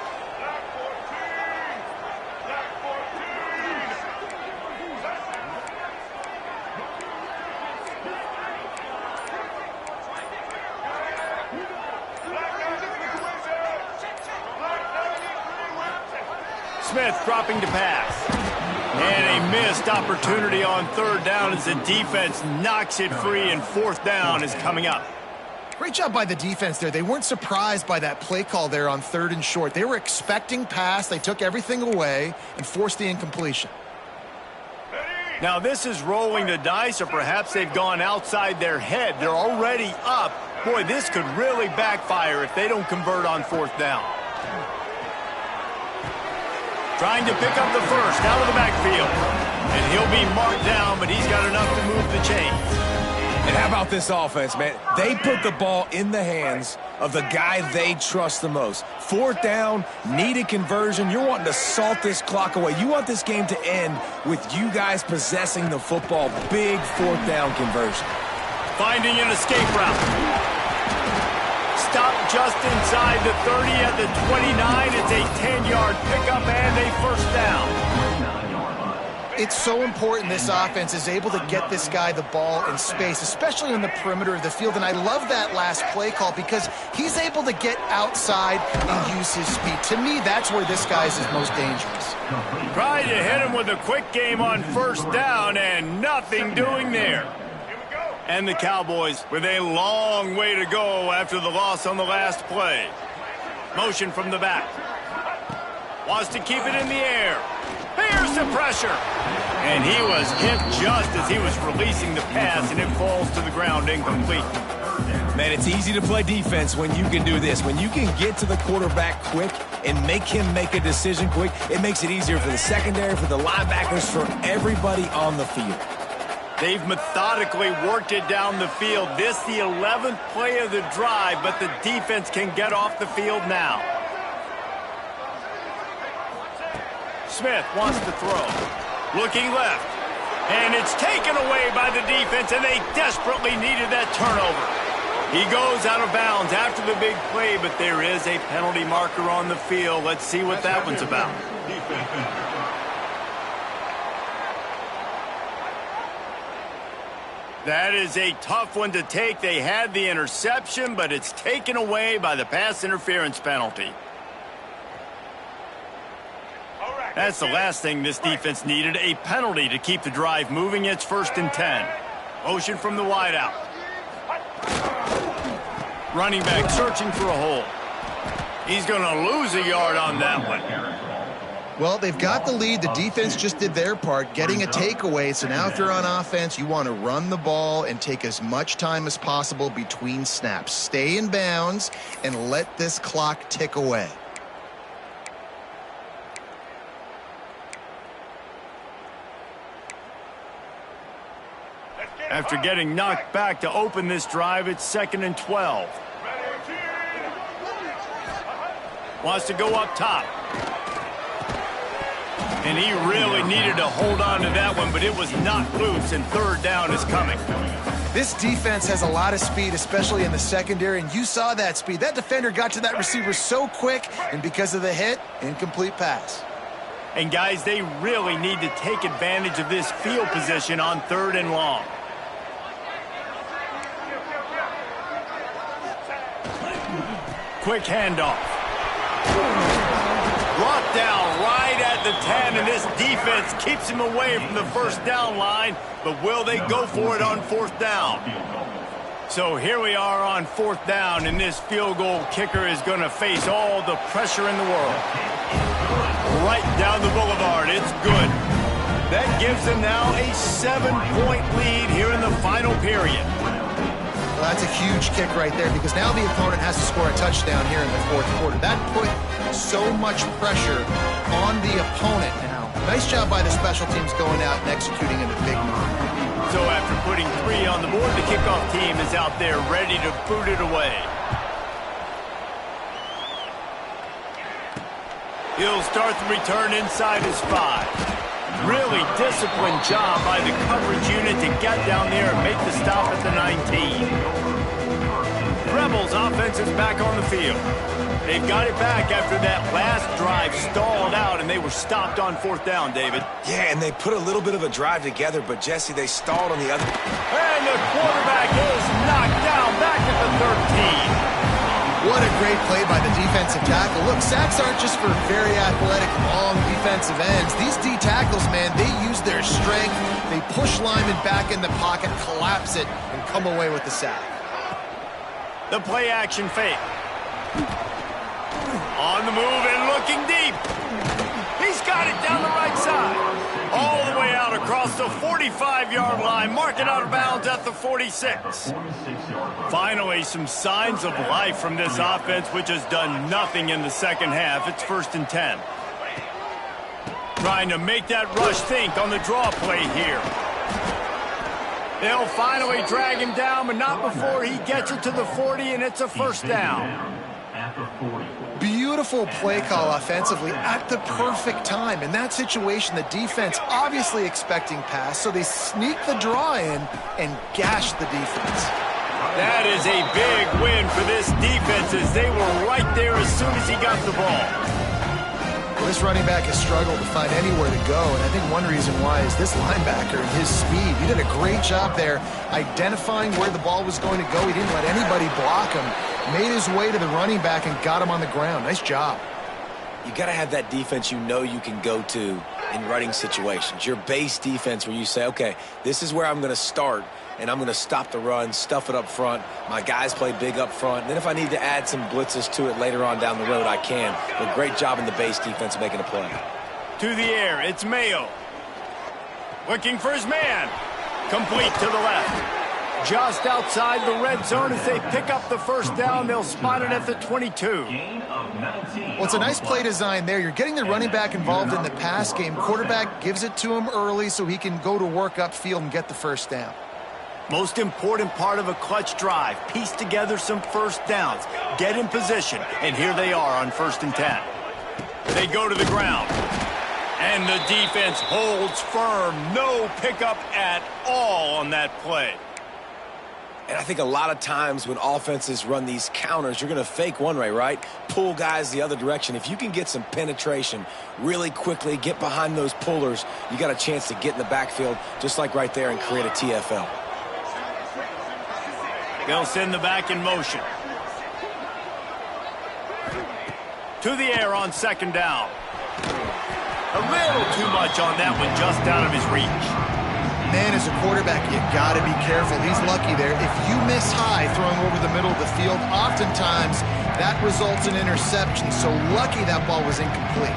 Smith dropping to pass. And a missed opportunity on 3rd down as the defense knocks it free, and 4th down is coming up. Great job by the defense there. They weren't surprised by that play call there on 3rd and short. They were expecting pass. They took everything away and forced the incompletion. Now this is rolling the dice, or perhaps they've gone outside their head. They're already up. Boy, this could really backfire if they don't convert on 4th down. Trying to pick up the 1st out of the backfield. And he'll be marked down, but he's got enough to move the chains. And how about this offense, man? They put the ball in the hands of the guy they trust the most. 4th down, needed conversion. You're wanting to salt this clock away. You want this game to end with you guys possessing the football. Big 4th down conversion. Finding an escape route. Stop just inside the 30 at the 29. It's a 10-yard pickup and a 1st down. It's so important this offense is able to get this guy the ball in space, especially on the perimeter of the field. And I love that last play call because he's able to get outside and use his speed. To me, that's where this guy is his most dangerous. Tried to hit him with a quick game on 1st down and nothing doing there. And the Cowboys with a long way to go after the loss on the last play. Motion from the back. Wants to keep it in the air. Here's the pressure. And he was hit just as he was releasing the pass, and it falls to the ground incomplete. Man, it's easy to play defense when you can do this. When you can get to the quarterback quick and make him make a decision quick, it makes it easier for the secondary, for the linebackers, for everybody on the field. They've methodically worked it down the field. This the 11th play of the drive, but the defense can get off the field now. Smith wants to throw. Looking left. And it's taken away by the defense, and they desperately needed that turnover. He goes out of bounds after the big play, but there is a penalty marker on the field. Let's see what that one's about. That is a tough one to take. They had the interception, but it's taken away by the pass interference penalty. That's the last thing this defense needed, a penalty to keep the drive moving. It's 1st and 10. Motion from the wideout. Running back searching for a hole. He's going to lose a yard on that one. Well, they've got the lead. The defense just did their part, getting a takeaway. So now if you're on offense, you want to run the ball and take as much time as possible between snaps. Stay in bounds and let this clock tick away. After getting knocked back to open this drive, it's 2nd and 12. Wants to go up top. And he really needed to hold on to that one, but it was knocked loose, and 3rd down is coming. This defense has a lot of speed, especially in the secondary, and you saw that speed. That defender got to that receiver so quick, and because of the hit, incomplete pass. And, guys, they really need to take advantage of this field position on 3rd and long. Quick handoff. Brought down right at the 10, and this defense keeps him away from the 1st down line, but will they go for it on 4th down? So here we are on 4th down, and this field goal kicker is going to face all the pressure in the world. Right down the boulevard. It's good. That gives them now a 7-point lead here in the final period. Well, that's a huge kick right there because now the opponent has to score a touchdown here in the 4th quarter. That put so much pressure on the opponent now. Nice job by the special teams going out and executing in a big move. So after putting 3 on the board, the kickoff team is out there ready to boot it away. He'll start the return inside his 5. Really disciplined job by the coverage unit to get down there and make the stop at the 19. Rebels offense is back on the field. They've got it back after that last drive stalled out, and they were stopped on 4th down, David. Yeah, and they put a little bit of a drive together, but, Jesse, they stalled on the other. And the quarterback is knocked down back at the 13. What a great play by the defensive tackle. Look, sacks aren't just for very athletic, long defensive ends. These D tackles, man, they use their strength. They push linemen back in the pocket, collapse it, and come away with the sack. The play action fake. On the move and looking deep. He's got it down the right side. All the way out across the 45-yard line. Mark it out of bounds at the 46. Finally, some signs of life from this offense, which has done nothing in the second half. It's 1st and 10. Trying to make that rush think on the draw play here. They'll finally drag him down, but not before he gets it to the 40, and it's a 1st down. Beautiful play call offensively at the perfect time. In that situation, the defense obviously expecting pass, so they sneak the draw in and gash the defense. That is a big win for this defense as they were right there as soon as he got the ball. Well, this running back has struggled to find anywhere to go, and I think one reason why is this linebacker and his speed. He did a great job there identifying where the ball was going to go. He didn't let anybody block him. Made his way to the running back and got him on the ground. Nice job. You got to have that defense you know you can go to in running situations. Your base defense where you say, okay, this is where I'm going to start, and I'm going to stop the run, stuff it up front. My guys play big up front. And then if I need to add some blitzes to it later on down the road, I can. But great job in the base defense making a play. To the air, it's Mayo. Looking for his man. Complete to the left. Just outside the red zone as they pick up the first down. They'll spot it at the 22. Well, it's a nice play design there. You're getting the running back involved in the pass game. Quarterback gives it to him early so he can go to work upfield and get the first down. Most important part of a clutch drive. Piece together some first downs. Get in position. And here they are on 1st and 10. They go to the ground. And the defense holds firm. No pickup at all on that play. And I think a lot of times when offenses run these counters, you're going to fake one way, right? Pull guys the other direction. If you can get some penetration really quickly, get behind those pullers, you got a chance to get in the backfield just like right there and create a TFL. They'll send the back in motion. To the air on 2nd down. A little too much on that one, just out of his reach. Man, as a quarterback, you got to be careful. He's lucky there. If you miss high throwing over the middle of the field, oftentimes that results in interception. So lucky that ball was incomplete.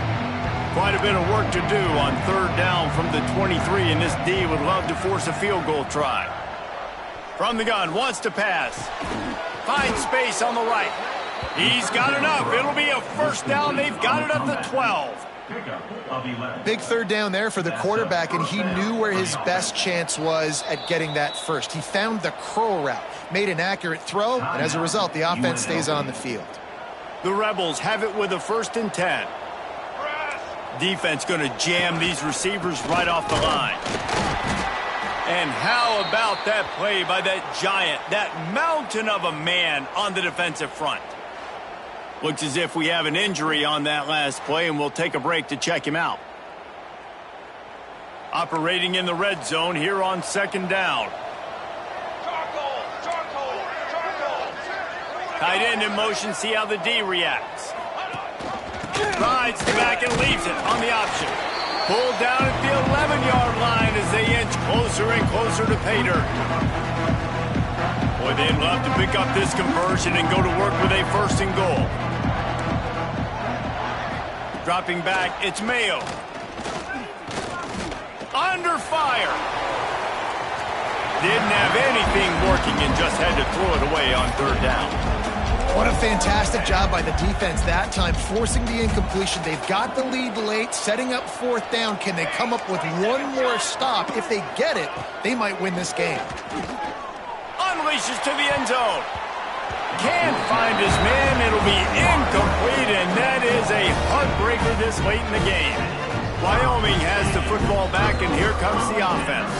Quite a bit of work to do on 3rd down from the 23, and this D would love to force a field goal try. From the gun, wants to pass. Finds space on the right. He's got enough. It'll be a first down. They've got it at the 12. Big 3rd down there for the quarterback, and he knew where his best chance was at getting that first. He found the curl route, made an accurate throw, and as a result, the offense stays on the field. The Rebels have it with a 1st and 10. Defense going to jam these receivers right off the line. And how about that play by that giant, that mountain of a man on the defensive front? Looks as if we have an injury on that last play, and we'll take a break to check him out. Operating in the red zone here on 2nd down. Tight end in motion, see how the D reacts. Rides the back and leaves it on the option. Pulled down at the 11-yard line as they inch closer and closer to pay dirt. Boy, they'd love to pick up this conversion and go to work with a 1st and goal. Dropping back, it's Mayo. Under fire. Didn't have anything working and just had to throw it away on 3rd down. What a fantastic job by the defense that time, forcing the incompletion. They've got the lead late, setting up 4th down. Can they come up with one more stop? If they get it, they might win this game. Unleashes to the end zone. Can't find his man. It'll be incomplete, and that is a heartbreaker this late in the game. Wyoming has the football back, and here comes the offense.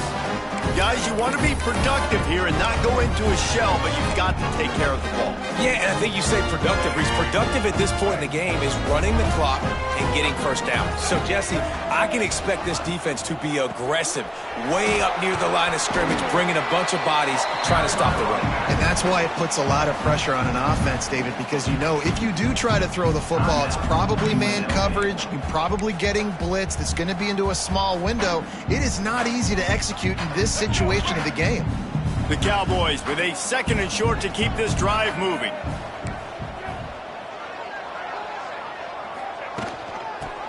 Guys, you want to be productive here and not go into a shell, but you've got to take care of the ball. Yeah, and I think you say productive. He's productive at this point in the game is running the clock and getting first down. So, Jesse, I can expect this defense to be aggressive, way up near the line of scrimmage, bringing a bunch of bodies, trying to stop the run. And that's why it puts a lot of pressure on an offense, David, because you know if you do try to throw the football, it's probably man coverage. You're probably getting blitzed. It's going to be into a small window. It is not easy to execute in this situation of the game. The Cowboys with a 2nd and short to keep this drive moving.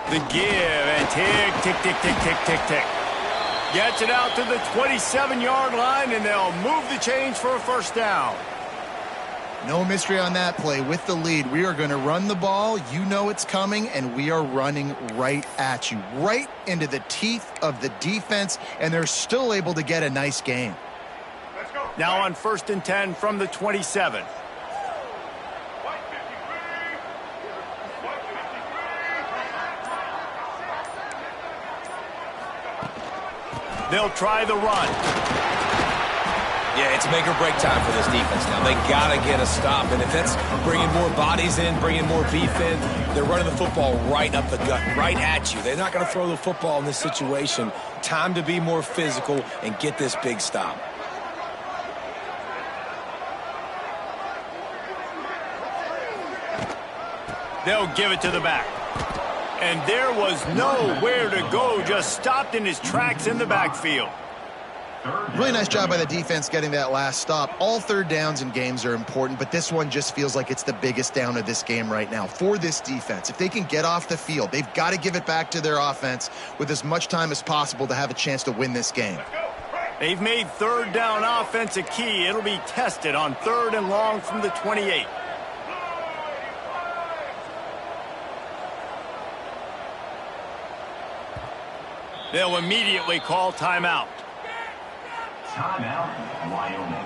The give and tick, tick, tick, tick, tick, tick, tick. Gets it out to the 27-yard line, and they'll move the chains for a first down. No mystery on that play. With the lead, we are going to run the ball. You know it's coming, and we are running right at you, right into the teeth of the defense, and they're still able to get a nice gain. Now on 1st and 10 from the 27. They'll try the run. Yeah, it's make or break time for this defense now. They got to get a stop, and if that's bringing more bodies in, bringing more beef in, they're running the football right up the gut, right at you. They're not going to throw the football in this situation. Time to be more physical and get this big stop. They'll give it to the back. And there was nowhere to go, just stopped in his tracks in the backfield. Really nice job by the defense getting that last stop. All 3rd downs in games are important, but this one just feels like it's the biggest down of this game right now for this defense. If they can get off the field, they've got to give it back to their offense with as much time as possible to have a chance to win this game. They've made third down offense a key. It'll be tested on 3rd and long from the 28. They'll immediately call timeout. Timeout, Wyoming.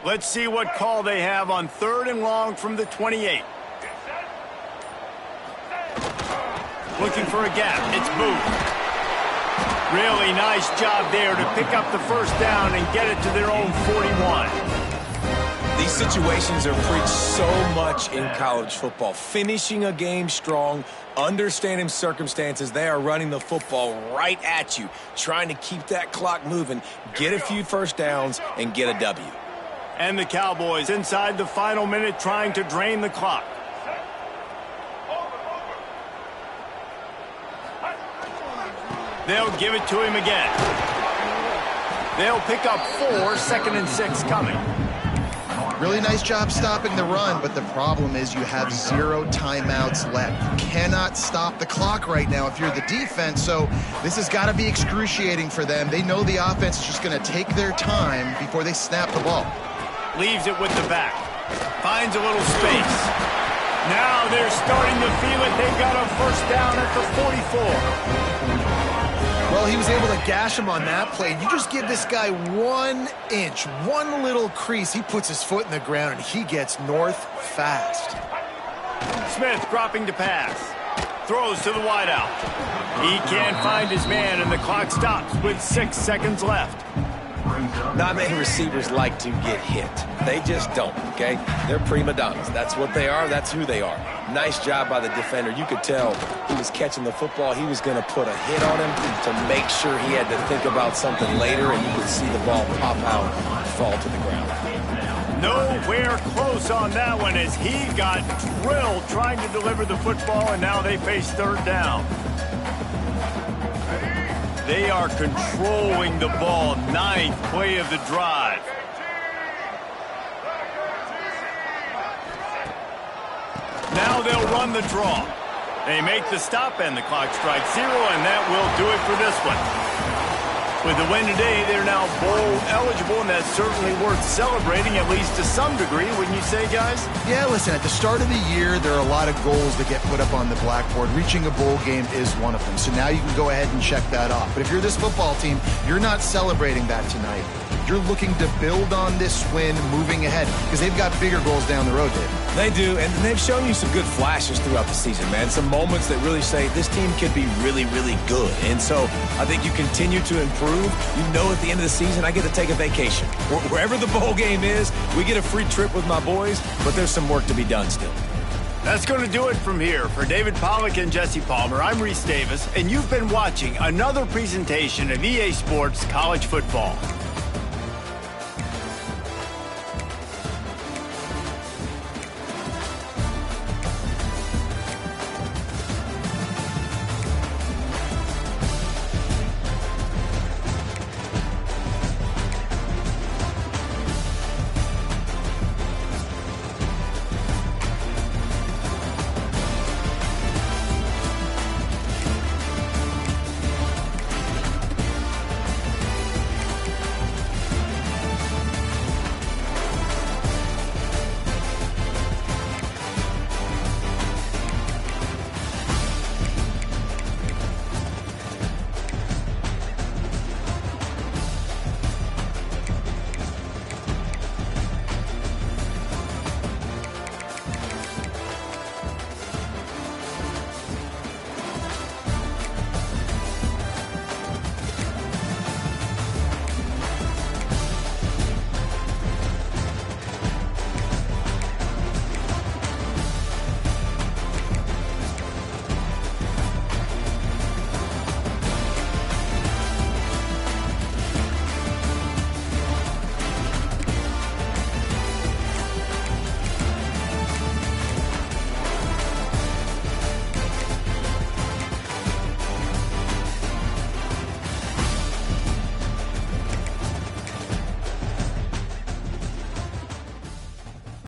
Let's see what call they have on 3rd and long from the 28. Looking for a gap. It's Booth. Really nice job there to pick up the first down and get it to their own 41. These situations are preached so much in college football. Finishing a game strong, understanding circumstances. They are running the football right at you, trying to keep that clock moving, get a few first downs, and get a W. And the Cowboys inside the final minute trying to drain the clock. They'll give it to him again. They'll pick up 4, 2nd and 6 coming. Really nice job stopping the run, but the problem is you have 0 timeouts left. You cannot stop the clock right now if you're the defense, so this has got to be excruciating for them. They know the offense is just going to take their time before they snap the ball. Leaves it with the back. Finds a little space. Now they're starting to feel it. They've got a first down at the 44. Well, he was able to gash him on that play. You just give this guy 1 inch, one little crease. He puts his foot in the ground, and he gets north fast. Smith dropping to pass. Throws to the wideout. He can't find his man, and the clock stops with 6 seconds left. Not many receivers like to get hit. They just don't, okay? They're prima donnas. That's what they are. That's who they are. Nice job by the defender. You could tell he was catching the football. He was going to put a hit on him to make sure he had to think about something later, and you could see the ball pop out and fall to the ground. Nowhere close on that one as he got drilled trying to deliver the football, and now they face 3rd down. They are controlling the ball. 9th play of the drive. Now they'll run the draw. They make the stop and the clock strikes 0, and that will do it for this one. With the win today, they're now bowl eligible, and that's certainly worth celebrating, at least to some degree, wouldn't you say, guys? Yeah, listen, at the start of the year, there are a lot of goals that get put up on the blackboard. Reaching a bowl game is one of them. So now you can go ahead and check that off. But if you're this football team, you're not celebrating that tonight. You're looking to build on this win moving ahead because they've got bigger goals down the road, Dave. They do, and they've shown you some good flashes throughout the season, man. Some moments that really say this team could be really, really good. And so I think you continue to improve. You know at the end of the season, I get to take a vacation. Wherever the bowl game is, we get a free trip with my boys, but there's some work to be done still. That's going to do it from here. For David Pollack and Jesse Palmer, I'm Reese Davis, and you've been watching another presentation of EA Sports College Football.